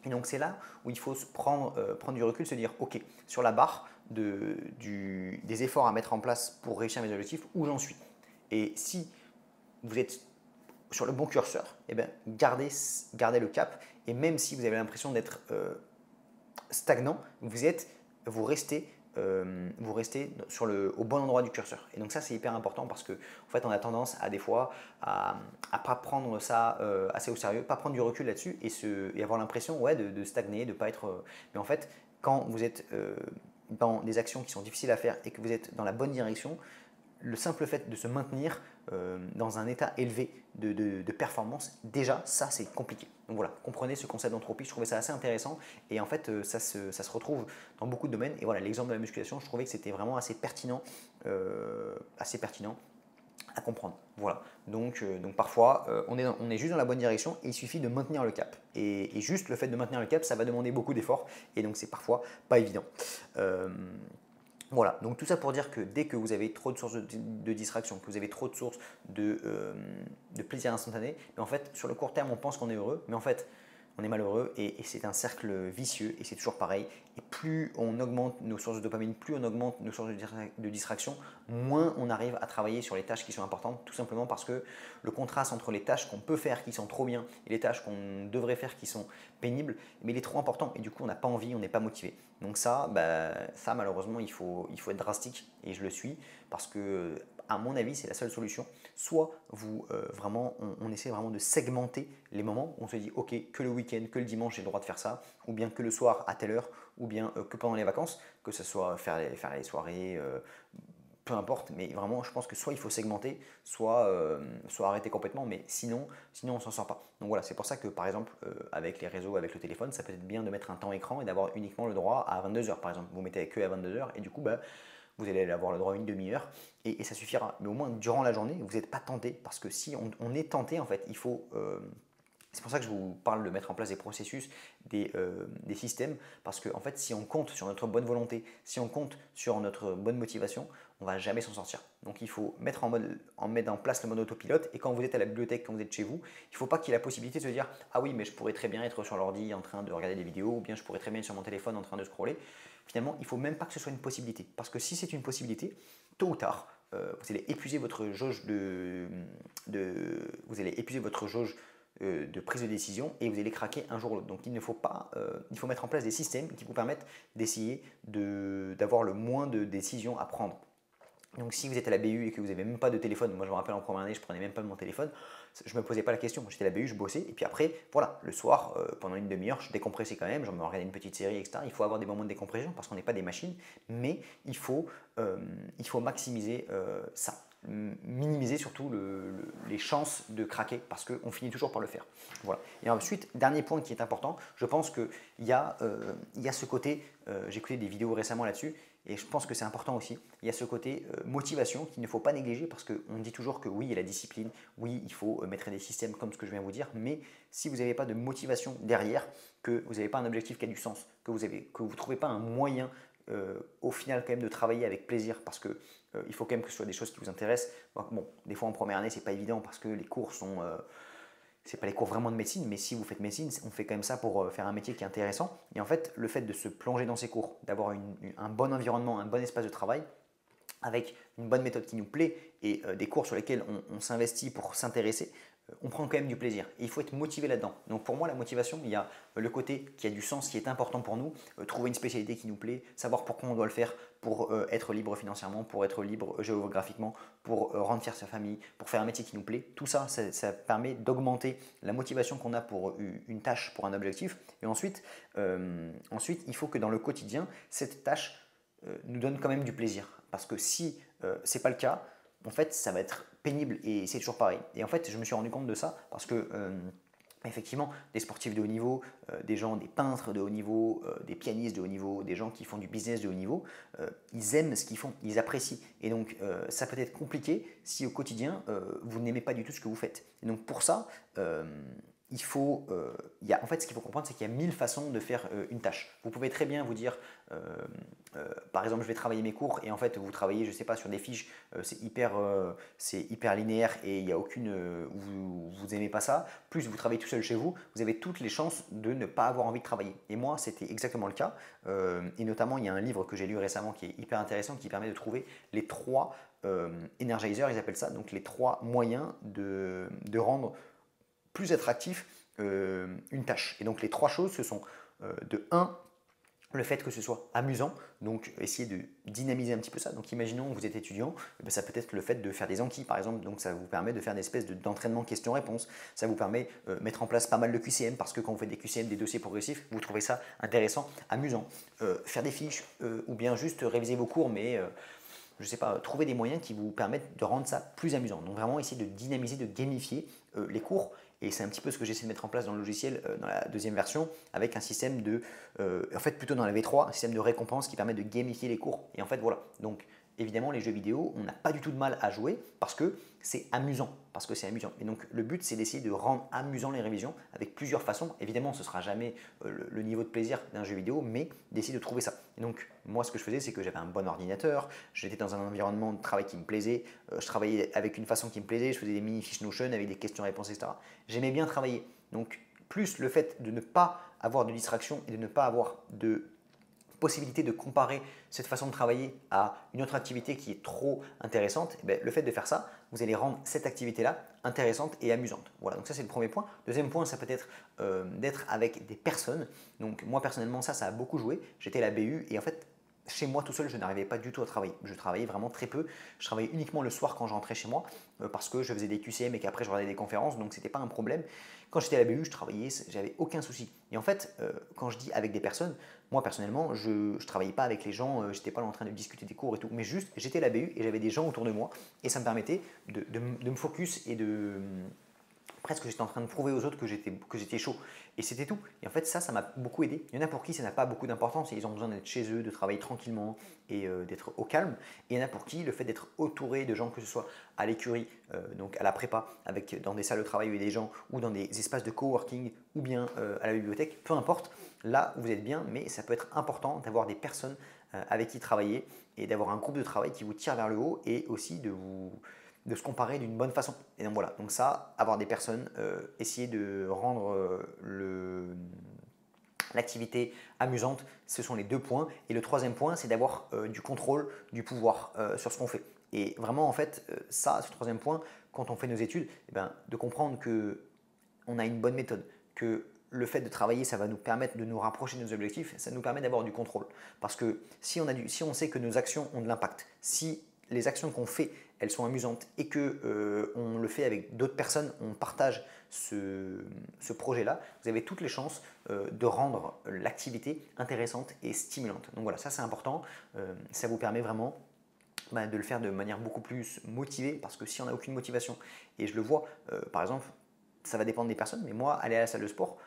Et donc c'est là où il faut prendre du recul, se dire, ok, sur la barre des efforts à mettre en place pour réussir mes objectifs, où j'en suis. Et si vous êtes sur le bon curseur, eh bien, gardez le cap. Et même si vous avez l'impression d'être stagnant, vous restez au bon endroit du curseur. Et donc ça, c'est hyper important parce que en fait, on a tendance à des fois à pas prendre ça assez au sérieux, pas prendre du recul là-dessus et avoir l'impression de stagner, de pas être. Mais en fait, quand vous êtes dans des actions qui sont difficiles à faire et que vous êtes dans la bonne direction, le simple fait de se maintenir dans un état élevé de performance, déjà, ça, c'est compliqué. Donc voilà, comprenez ce concept d'entropie, je trouvais ça assez intéressant et en fait, ça se retrouve dans beaucoup de domaines. Et voilà, l'exemple de la musculation, je trouvais que c'était vraiment assez pertinent à comprendre. Voilà, donc parfois, on est juste dans la bonne direction et il suffit de maintenir le cap. Et juste le fait de maintenir le cap, ça va demander beaucoup d'efforts et donc c'est parfois pas évident. Voilà, donc tout ça pour dire que dès que vous avez trop de sources de distraction, que vous avez trop de sources de plaisir instantané, mais en fait, sur le court terme, on pense qu'on est heureux, mais en fait, on est malheureux et c'est un cercle vicieux et c'est toujours pareil. Et plus on augmente nos sources de dopamine, plus on augmente nos sources de distraction, moins on arrive à travailler sur les tâches qui sont importantes, tout simplement parce que le contraste entre les tâches qu'on peut faire qui sont trop bien et les tâches qu'on devrait faire qui sont pénibles, mais il est trop important et du coup on n'a pas envie, on n'est pas motivé. Donc ça malheureusement il faut être drastique et je le suis parce que à mon avis, c'est la seule solution. Soit on essaie vraiment de segmenter les moments où on se dit ok, que le week-end, que le dimanche j'ai le droit de faire ça, ou bien que le soir à telle heure, ou bien que pendant les vacances, que ce soit faire les soirées, peu importe, mais vraiment je pense que soit il faut segmenter, soit arrêter complètement, mais sinon on s'en sort pas. Donc voilà, c'est pour ça que par exemple avec les réseaux, avec le téléphone, ça peut être bien de mettre un temps écran et d'avoir uniquement le droit à 22 heures par exemple. Vous mettez que à 22 heures et du coup vous allez avoir le droit à une demi-heure et ça suffira. Mais au moins, durant la journée, vous n'êtes pas tenté parce que si on est tenté, en fait, il faut. C'est pour ça que je vous parle de mettre en place des processus, des systèmes, parce que en fait, si on compte sur notre bonne volonté, si on compte sur notre bonne motivation, on ne va jamais s'en sortir. Donc il faut mettre en place le mode autopilote et quand vous êtes à la bibliothèque, quand vous êtes chez vous, il ne faut pas qu'il y ait la possibilité de se dire ah oui mais je pourrais très bien être sur l'ordi en train de regarder des vidéos ou bien je pourrais très bien être sur mon téléphone en train de scroller. Finalement, il ne faut même pas que ce soit une possibilité parce que si c'est une possibilité, tôt ou tard, vous allez épuiser votre jauge vous allez épuiser votre jauge de prise de décision et vous allez craquer un jour ou l'autre. Donc il faut mettre en place des systèmes qui vous permettent d'essayer d'avoir le moins de décisions à prendre. Donc si vous êtes à la BU et que vous n'avez même pas de téléphone, moi je me rappelle en première année, je ne prenais même pas mon téléphone, je ne me posais pas la question, j'étais à la BU, je bossais, et puis après, voilà, le soir, pendant une demi-heure, je décompressais quand même, je me regardais une petite série, etc. Il faut avoir des moments de décompression parce qu'on n'est pas des machines, mais il faut maximiser ça, minimiser surtout les chances de craquer parce qu'on finit toujours par le faire. Voilà. Et ensuite, dernier point qui est important, je pense qu'il y a ce côté, j'ai écouté des vidéos récemment là-dessus, et je pense que c'est important aussi. Il y a ce côté motivation qu'il ne faut pas négliger parce qu'on dit toujours que oui, il y a la discipline, oui, il faut mettre des systèmes comme ce que je viens de vous dire, mais si vous n'avez pas de motivation derrière, que vous n'avez pas un objectif qui a du sens, que vous ne trouvez pas un moyen au final quand même de travailler avec plaisir parce que il faut quand même que ce soit des choses qui vous intéressent. Bon, des fois en première année, c'est pas évident parce que les cours sont c'est pas les cours vraiment de médecine, mais si vous faites médecine, on fait quand même ça pour faire un métier qui est intéressant. Et en fait, le fait de se plonger dans ces cours, d'avoir un bon environnement, un bon espace de travail, avec une bonne méthode qui nous plaît et des cours sur lesquels on s'investit pour s'intéresser, on prend quand même du plaisir. Et il faut être motivé là-dedans. Donc pour moi, la motivation, il y a le côté qui a du sens, qui est important pour nous, trouver une spécialité qui nous plaît, savoir pourquoi on doit le faire pour être libre financièrement, pour être libre géographiquement, pour rendre fier sa famille, pour faire un métier qui nous plaît. Tout ça, ça permet d'augmenter la motivation qu'on a pour une tâche, pour un objectif. Et ensuite, il faut que dans le quotidien, cette tâche nous donne quand même du plaisir. Parce que si ce n'est pas le cas, en fait, ça va être pénible et c'est toujours pareil. Et en fait, je me suis rendu compte de ça parce que effectivement, des sportifs de haut niveau, des peintres de haut niveau, des pianistes de haut niveau, des gens qui font du business de haut niveau, ils aiment ce qu'ils font, ils apprécient. Et donc, ça peut être compliqué si au quotidien, vous n'aimez pas du tout ce que vous faites. Et donc, pour ça, en fait, ce qu'il faut comprendre, c'est qu'il y a 1000 façons de faire une tâche. Vous pouvez très bien vous dire, euh, par exemple, je vais travailler mes cours et en fait, vous travaillez, je ne sais pas, sur des fiches, c'est hyper linéaire et il y a aucune, vous n'aimez pas ça. Plus vous travaillez tout seul chez vous, vous avez toutes les chances de ne pas avoir envie de travailler. Et moi, c'était exactement le cas. Et notamment, il y a un livre que j'ai lu récemment qui est hyper intéressant, qui permet de trouver les 3 energizers, ils appellent ça, donc les 3 moyens de rendre plus attractif une tâche. Et donc les 3 choses, ce sont de 1, le fait que ce soit amusant, donc essayer de dynamiser un petit peu ça. Donc imaginons que vous êtes étudiant, ça peut être le fait de faire des Anki par exemple, donc ça vous permet de faire des espèces d'entraînement questions-réponses, ça vous permet de mettre en place pas mal de QCM, parce que quand vous faites des QCM, des dossiers progressifs, vous trouvez ça intéressant, amusant. Faire des fiches, ou bien juste réviser vos cours, mais je ne sais pas, trouver des moyens qui vous permettent de rendre ça plus amusant. Donc vraiment essayer de dynamiser, de gamifier les cours. Et c'est un petit peu ce que j'essaie de mettre en place dans le logiciel dans la deuxième version, avec un système en fait plutôt dans la V3, un système de récompense qui permet de gamifier les cours. Et en fait voilà, donc évidemment les jeux vidéo, on n'a pas du tout de mal à jouer parce que c'est amusant. Et donc le but c'est d'essayer de rendre amusant les révisions avec plusieurs façons. Évidemment ce ne sera jamais le niveau de plaisir d'un jeu vidéo, mais d'essayer de trouver ça. Et donc moi ce que je faisais, c'est que j'avais un bon ordinateur, j'étais dans un environnement de travail qui me plaisait, je travaillais avec une façon qui me plaisait, je faisais des mini-fiches Notion avec des questions-réponses, etc. J'aimais bien travailler. Donc plus le fait de ne pas avoir de distraction et de ne pas avoir de possibilité de comparer cette façon de travailler à une autre activité qui est trop intéressante, le fait de faire ça, vous allez rendre cette activité-là intéressante et amusante. Voilà, donc ça c'est le premier point. Deuxième point, ça peut être d'être avec des personnes. Donc moi personnellement, ça a beaucoup joué. J'étais à la BU et en fait, chez moi tout seul, je n'arrivais pas du tout à travailler. Je travaillais vraiment très peu. Je travaillais uniquement le soir quand je rentrais chez moi parce que je faisais des QCM et qu'après je regardais des conférences, donc c'était pas un problème. Quand j'étais à la BU, je travaillais, j'avais aucun souci. Et en fait, quand je dis avec des personnes, moi personnellement, je ne travaillais pas avec les gens, j'étais pas là en train de discuter des cours et tout, mais juste j'étais à la BU et j'avais des gens autour de moi et ça me permettait de me focus et presque j'étais en train de prouver aux autres que j'étais chaud. Et c'était tout. Et en fait, ça m'a beaucoup aidé. Il y en a pour qui ça n'a pas beaucoup d'importance et ils ont besoin d'être chez eux, de travailler tranquillement et d'être au calme. Et il y en a pour qui le fait d'être entouré de gens, que ce soit à l'écurie, donc à la prépa, dans des salles de travail où il y a des gens, ou dans des espaces de coworking, ou bien à la bibliothèque, peu importe, là où vous êtes bien, mais ça peut être important d'avoir des personnes avec qui travailler et d'avoir un groupe de travail qui vous tire vers le haut et aussi de se comparer d'une bonne façon. Et donc voilà, donc ça, avoir des personnes, essayer de rendre l'activité amusante, ce sont les 2 points. Et le troisième point, c'est d'avoir du contrôle, du pouvoir sur ce qu'on fait. Et vraiment, en fait, ce troisième point, quand on fait nos études, de comprendre qu'on a une bonne méthode, que le fait de travailler, ça va nous permettre de nous rapprocher de nos objectifs, ça nous permet d'avoir du contrôle. Parce que si on sait que nos actions ont de l'impact, si les actions qu'on fait, elles sont amusantes et que on le fait avec d'autres personnes, on partage ce projet-là, vous avez toutes les chances de rendre l'activité intéressante et stimulante. Donc voilà, ça c'est important, ça vous permet vraiment de le faire de manière beaucoup plus motivée, parce que si on n'a aucune motivation, et je le vois, par exemple, ça va dépendre des personnes, mais moi, aller à la salle de sport,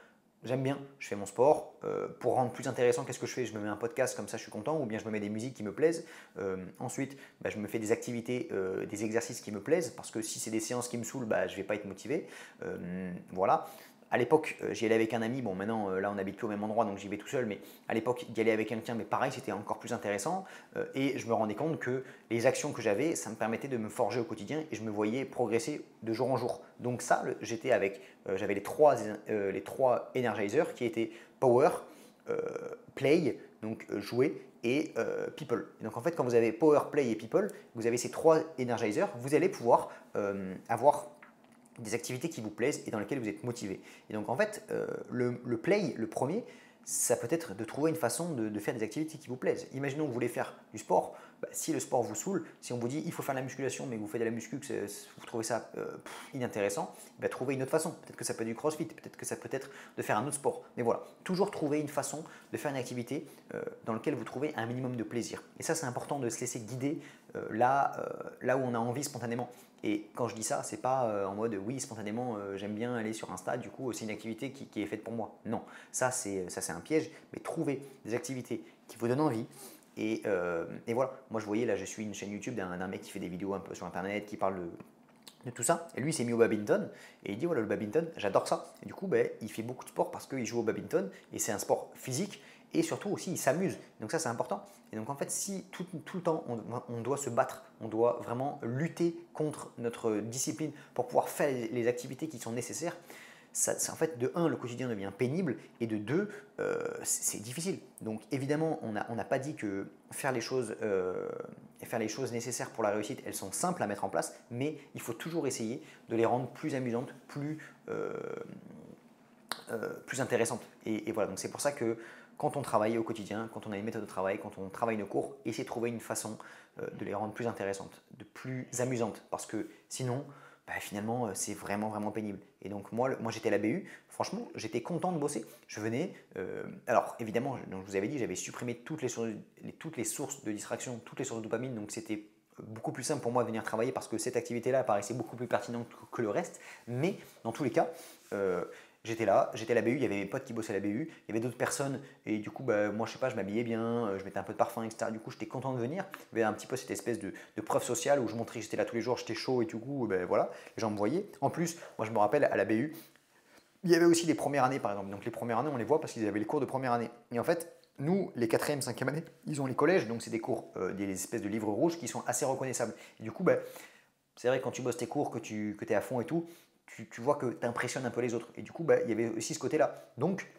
j'aime bien, je fais mon sport. Pour rendre plus intéressant, qu'est-ce que je fais? Je me mets un podcast, comme ça je suis content, ou bien je me mets des musiques qui me plaisent. Ensuite, je me fais des activités, des exercices qui me plaisent, parce que si c'est des séances qui me saoulent, je ne vais pas être motivé. Voilà. À l'époque, j'y allais avec un ami. Bon, maintenant, là, on n'habite plus au même endroit, donc j'y vais tout seul. Mais à l'époque, d'y aller avec quelqu'un, mais pareil, c'était encore plus intéressant. Et je me rendais compte que les actions que j'avais, ça me permettait de me forger au quotidien et je me voyais progresser de jour en jour. Donc ça, j'avais les trois energizers qui étaient Power, Play, donc jouer, et People. Et donc en fait, quand vous avez Power, Play et People, vous avez ces 3 energizers, vous allez pouvoir avoir des activités qui vous plaisent et dans lesquelles vous êtes motivé. Et donc en fait, le play, le premier, ça peut être de trouver une façon de faire des activités qui vous plaisent. Imaginons que vous voulez faire du sport, si le sport vous saoule, si on vous dit il faut faire de la musculation mais que vous faites de la muscu, que vous trouvez ça inintéressant, trouvez une autre façon. Peut-être que ça peut être du crossfit, peut-être que ça peut être de faire un autre sport. Mais voilà, toujours trouver une façon de faire une activité dans laquelle vous trouvez un minimum de plaisir. Et ça, c'est important de se laisser guider là où on a envie spontanément. Et quand je dis ça, c'est pas en mode oui, spontanément, j'aime bien aller sur Insta, du coup, c'est une activité qui est faite pour moi. Non, ça c'est un piège, mais trouvez des activités qui vous donnent envie. Et voilà, moi je voyais là, je suis une chaîne YouTube d'un mec qui fait des vidéos un peu sur internet, qui parle de tout ça. Et lui, il s'est mis au badminton et il dit voilà, le badminton, j'adore ça. Et du coup, il fait beaucoup de sport parce qu'il joue au badminton et c'est un sport physique et surtout aussi il s'amuse. Donc ça, c'est important. Et donc en fait, si tout le temps on doit se battre, on doit vraiment lutter contre notre discipline pour pouvoir faire les activités qui sont nécessaires, en fait, de un, le quotidien devient pénible et de deux, c'est difficile. Donc évidemment, on n'a pas dit que faire les choses nécessaires pour la réussite, elles sont simples à mettre en place, mais il faut toujours essayer de les rendre plus amusantes, plus intéressantes. Et voilà, donc c'est pour ça que quand on travaille au quotidien, quand on a une méthode de travail, quand on travaille nos cours, essayez de trouver une façon de les rendre plus intéressantes, de plus amusantes, parce que sinon, finalement, c'est vraiment, vraiment pénible. Et donc, moi j'étais à la BU, franchement, j'étais content de bosser. Je venais, alors évidemment, donc, je vous avais dit, j'avais supprimé toutes les sources de distraction, toutes les sources de dopamine, donc c'était beaucoup plus simple pour moi de venir travailler parce que cette activité-là paraissait beaucoup plus pertinente que le reste. Mais dans tous les cas, j'étais là, j'étais à la BU, il y avait mes potes qui bossaient à la BU, il y avait d'autres personnes et du coup, moi je sais pas, je m'habillais bien, je mettais un peu de parfum, etc. Du coup, j'étais content de venir. Il y avait un petit peu cette espèce de preuve sociale où je montrais que j'étais là tous les jours, j'étais chaud et du coup, voilà, les gens me voyaient. En plus, moi je me rappelle à la BU, il y avait aussi les premières années par exemple. Donc les premières années, on les voit parce qu'ils avaient les cours de première année. Et en fait, nous, les 4e, 5e années, ils ont les collèges, donc c'est des cours, des espèces de livres rouges qui sont assez reconnaissables. Et du coup, c'est vrai que quand tu bosses tes cours, que tu es à fond et tout, tu vois que tu impressionnes un peu les autres. Et du coup, il y avait aussi ce côté-là. Donc,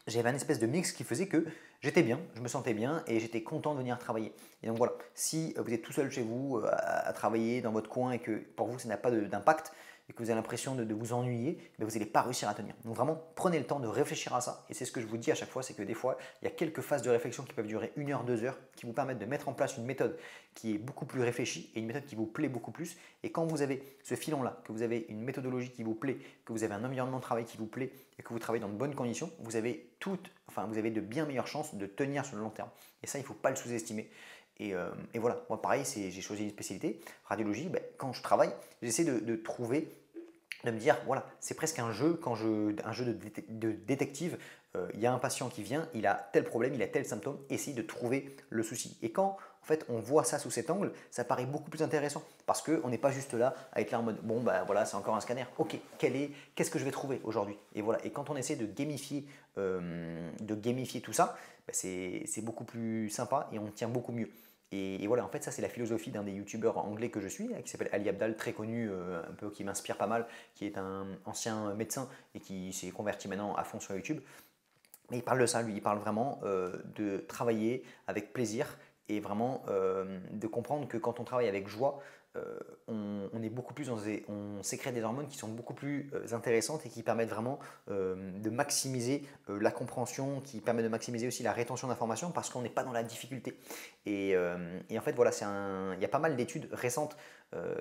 j'avais un espèce de mix qui faisait que j'étais bien, je me sentais bien et j'étais content de venir travailler. Et donc voilà, si vous êtes tout seul chez vous à travailler dans votre coin et que pour vous ça n'a pas d'impact et que vous avez l'impression de vous ennuyer, vous n'allez pas réussir à tenir. Donc vraiment, prenez le temps de réfléchir à ça. Et c'est ce que je vous dis à chaque fois, c'est que des fois, il y a quelques phases de réflexion qui peuvent durer 1 heure, 2 heures, qui vous permettent de mettre en place une méthode qui est beaucoup plus réfléchie et une méthode qui vous plaît beaucoup plus. Et quand vous avez ce filon-là, que vous avez une méthodologie qui vous plaît, que vous avez un environnement de travail qui vous plaît et que vous travaillez dans de bonnes conditions, vous avez de bien meilleures chances de tenir sur le long terme. Et ça, il ne faut pas le sous-estimer. Et voilà, moi pareil, j'ai choisi une spécialité, radiologie. Quand je travaille, j'essaie de trouver, de me dire, voilà, c'est presque un jeu, un jeu de détective. Il y a un patient qui vient, il a tel problème, il a tel symptôme, essaye de trouver le souci. Et quand en fait on voit ça sous cet angle, ça paraît beaucoup plus intéressant parce qu'on n'est pas juste là à être là en mode bon voilà, c'est encore un scanner. Ok, qu'est-ce que je vais trouver aujourd'hui? Et voilà. Et quand on essaie de gamifier tout ça, c'est beaucoup plus sympa et on tient beaucoup mieux. Et voilà, en fait, ça c'est la philosophie d'un des youtubeurs anglais que je suis, qui s'appelle Ali Abdaal, très connu, un peu qui m'inspire pas mal, qui est un ancien médecin et qui s'est converti maintenant à fond sur YouTube. Mais il parle de ça, lui, il parle vraiment de travailler avec plaisir et vraiment de comprendre que quand on travaille avec joie, on est beaucoup plus on sécrète des hormones qui sont beaucoup plus intéressantes et qui permettent vraiment de maximiser la compréhension, qui permettent de maximiser aussi la rétention d'informations parce qu'on n'est pas dans la difficulté. Et en fait, voilà, il y a pas mal d'études récentes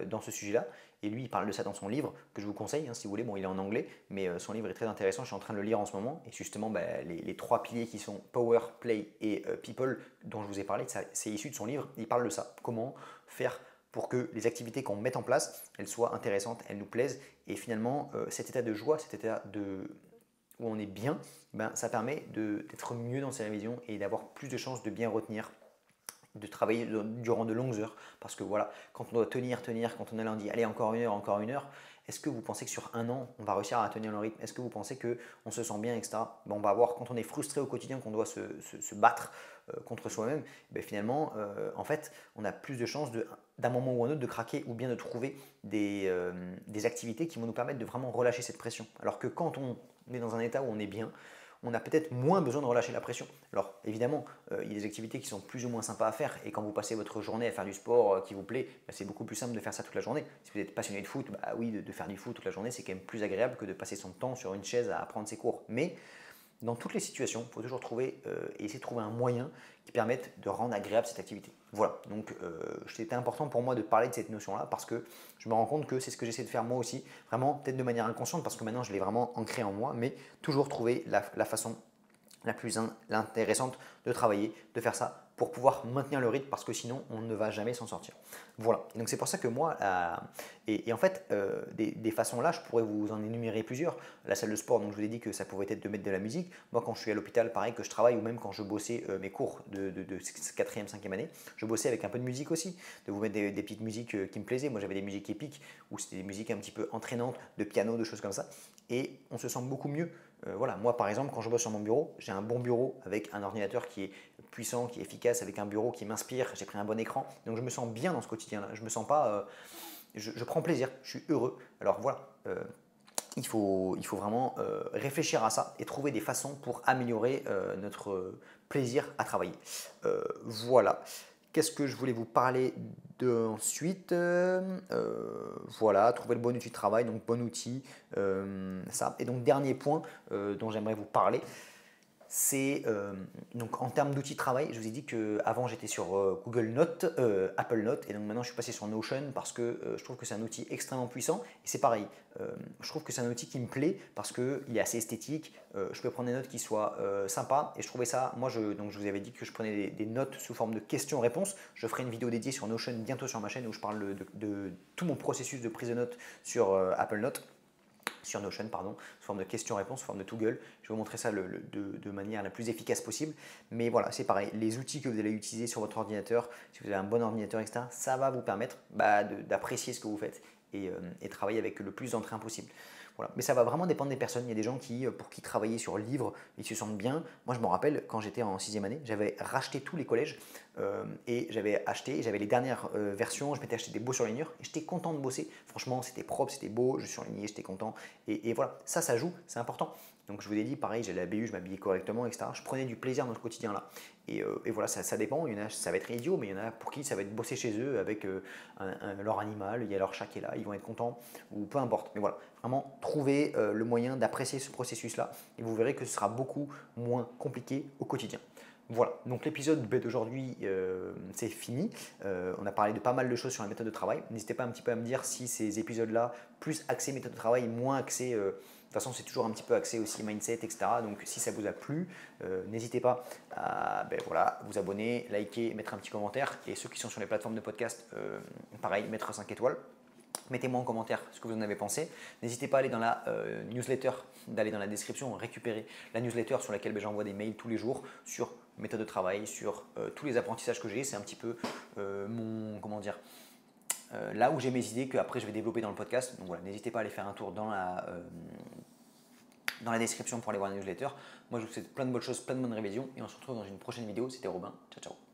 dans ce sujet-là. Et lui, il parle de ça dans son livre, que je vous conseille, si vous voulez. Bon, il est en anglais, mais son livre est très intéressant. Je suis en train de le lire en ce moment. Et justement, les 3 piliers qui sont Power, Play et People, dont je vous ai parlé, c'est issu de son livre. Il parle de ça. Comment faire pour que les activités qu'on met en place, elles soient intéressantes, elles nous plaisent. Et finalement, cet état de joie, cet état où on est bien, ça permet d'être mieux dans ses révisions et d'avoir plus de chances de bien retenir, de travailler durant de longues heures. Parce que voilà, quand on doit tenir, quand on est là, on dit allez, encore 1 heure, est-ce que vous pensez que sur 1 an, on va réussir à tenir le rythme? Est-ce que vous pensez qu'on se sent bien, etc. On va voir, quand on est frustré au quotidien, qu'on doit se battre contre soi-même, finalement, en fait, on a plus de chances d'un moment ou un autre de craquer ou bien de trouver des activités qui vont nous permettre de vraiment relâcher cette pression. Alors que quand on est dans un état où on est bien, on a peut-être moins besoin de relâcher la pression. Alors évidemment, il y a des activités qui sont plus ou moins sympas à faire et quand vous passez votre journée à faire du sport qui vous plaît, c'est beaucoup plus simple de faire ça toute la journée. Si vous êtes passionné de foot, oui, de faire du foot toute la journée, c'est quand même plus agréable que de passer son temps sur une chaise à apprendre ses cours. Mais dans toutes les situations, il faut toujours trouver et essayer de trouver un moyen qui permette de rendre agréable cette activité. Voilà, donc c'était important pour moi de parler de cette notion-là parce que je me rends compte que c'est ce que j'essaie de faire moi aussi, vraiment peut-être de manière inconsciente parce que maintenant je l'ai vraiment ancré en moi, mais toujours trouver la façon la plus intéressante de travailler, de faire ça pour pouvoir maintenir le rythme parce que sinon on ne va jamais s'en sortir. Voilà, donc c'est pour ça que moi, en fait, des façons là, je pourrais vous en énumérer plusieurs. La salle de sport, donc je vous ai dit que ça pouvait être de mettre de la musique. Moi quand je suis à l'hôpital, pareil que je travaille ou même quand je bossais mes cours de 4e, 5e année, je bossais avec un peu de musique aussi, de vous mettre des petites musiques qui me plaisaient. Moi j'avais des musiques épiques ou c'était des musiques un petit peu entraînantes, de piano, de choses comme ça. Et on se sent beaucoup mieux. Voilà, moi par exemple, quand je bosse sur mon bureau, j'ai un bon bureau avec un ordinateur qui est puissant, qui est efficace, avec un bureau qui m'inspire, j'ai pris un bon écran, donc je me sens bien dans ce quotidien-là, je me sens pas, je prends plaisir, je suis heureux. Alors voilà, il faut vraiment réfléchir à ça et trouver des façons pour améliorer notre plaisir à travailler. Voilà. Qu'est-ce que je voulais vous parler ensuite voilà, trouver le bon outil de travail, donc bon outil, ça. Et donc dernier point dont j'aimerais vous parler, c'est donc en termes d'outils de travail, je vous ai dit qu'avant j'étais sur Google Notes, Apple Notes, et donc maintenant je suis passé sur Notion parce que je trouve que c'est un outil extrêmement puissant. Et c'est pareil, je trouve que c'est un outil qui me plaît parce qu'il est assez esthétique, je peux prendre des notes qui soient sympas, et je trouvais ça, donc je vous avais dit que je prenais des notes sous forme de questions-réponses. Je ferai une vidéo dédiée sur Notion bientôt sur ma chaîne où je parle de tout mon processus de prise de notes sur Apple Notes. Sur Notion, pardon, sous forme de questions-réponses, sous forme de Toggle. Je vais vous montrer ça de manière la plus efficace possible. Mais voilà, c'est pareil, les outils que vous allez utiliser sur votre ordinateur, si vous avez un bon ordinateur, etc., ça va vous permettre d'apprécier ce que vous faites et travailler avec le plus d'entrain possible. Voilà. Mais ça va vraiment dépendre des personnes. Il y a des gens pour qui travailler sur livre, ils se sentent bien. Moi, je me rappelle, quand j'étais en 6e année, j'avais racheté tous les collèges et j'avais les dernières versions. Je m'étais acheté des beaux surligneurs et j'étais content de bosser. Franchement, c'était propre, c'était beau, je surlignais, j'étais content. Et voilà, ça joue, c'est important. Donc je vous ai dit, pareil, j'allais à la BU, je m'habillais correctement, etc. Je prenais du plaisir dans ce quotidien-là. Et voilà, ça dépend. Il y en a, ça va être idiot, mais il y en a pour qui ça va être bosser chez eux avec leur animal, il y a leur chat qui est là, ils vont être contents, ou peu importe. Mais voilà, vraiment trouver le moyen d'apprécier ce processus-là et vous verrez que ce sera beaucoup moins compliqué au quotidien. Voilà, donc l'épisode d'aujourd'hui, c'est fini. On a parlé de pas mal de choses sur la méthode de travail. N'hésitez pas un petit peu à me dire si ces épisodes-là, plus axés méthode de travail, moins axés, de toute façon c'est toujours un petit peu axé aussi mindset, etc. Donc si ça vous a plu, n'hésitez pas à voilà, vous abonner, liker, mettre un petit commentaire. Et ceux qui sont sur les plateformes de podcast, pareil, mettre 5 étoiles. Mettez-moi en commentaire ce que vous en avez pensé. N'hésitez pas à aller dans la newsletter, d'aller dans la description, récupérer la newsletter sur laquelle j'envoie des mails tous les jours sur méthode de travail, sur tous les apprentissages que j'ai. C'est un petit peu là où j'ai mes idées qu'après je vais développer dans le podcast. Donc voilà, n'hésitez pas à aller faire un tour dans la description pour aller voir la newsletter. Moi je vous souhaite plein de bonnes choses, plein de bonnes révisions et on se retrouve dans une prochaine vidéo. C'était Robin, ciao ciao.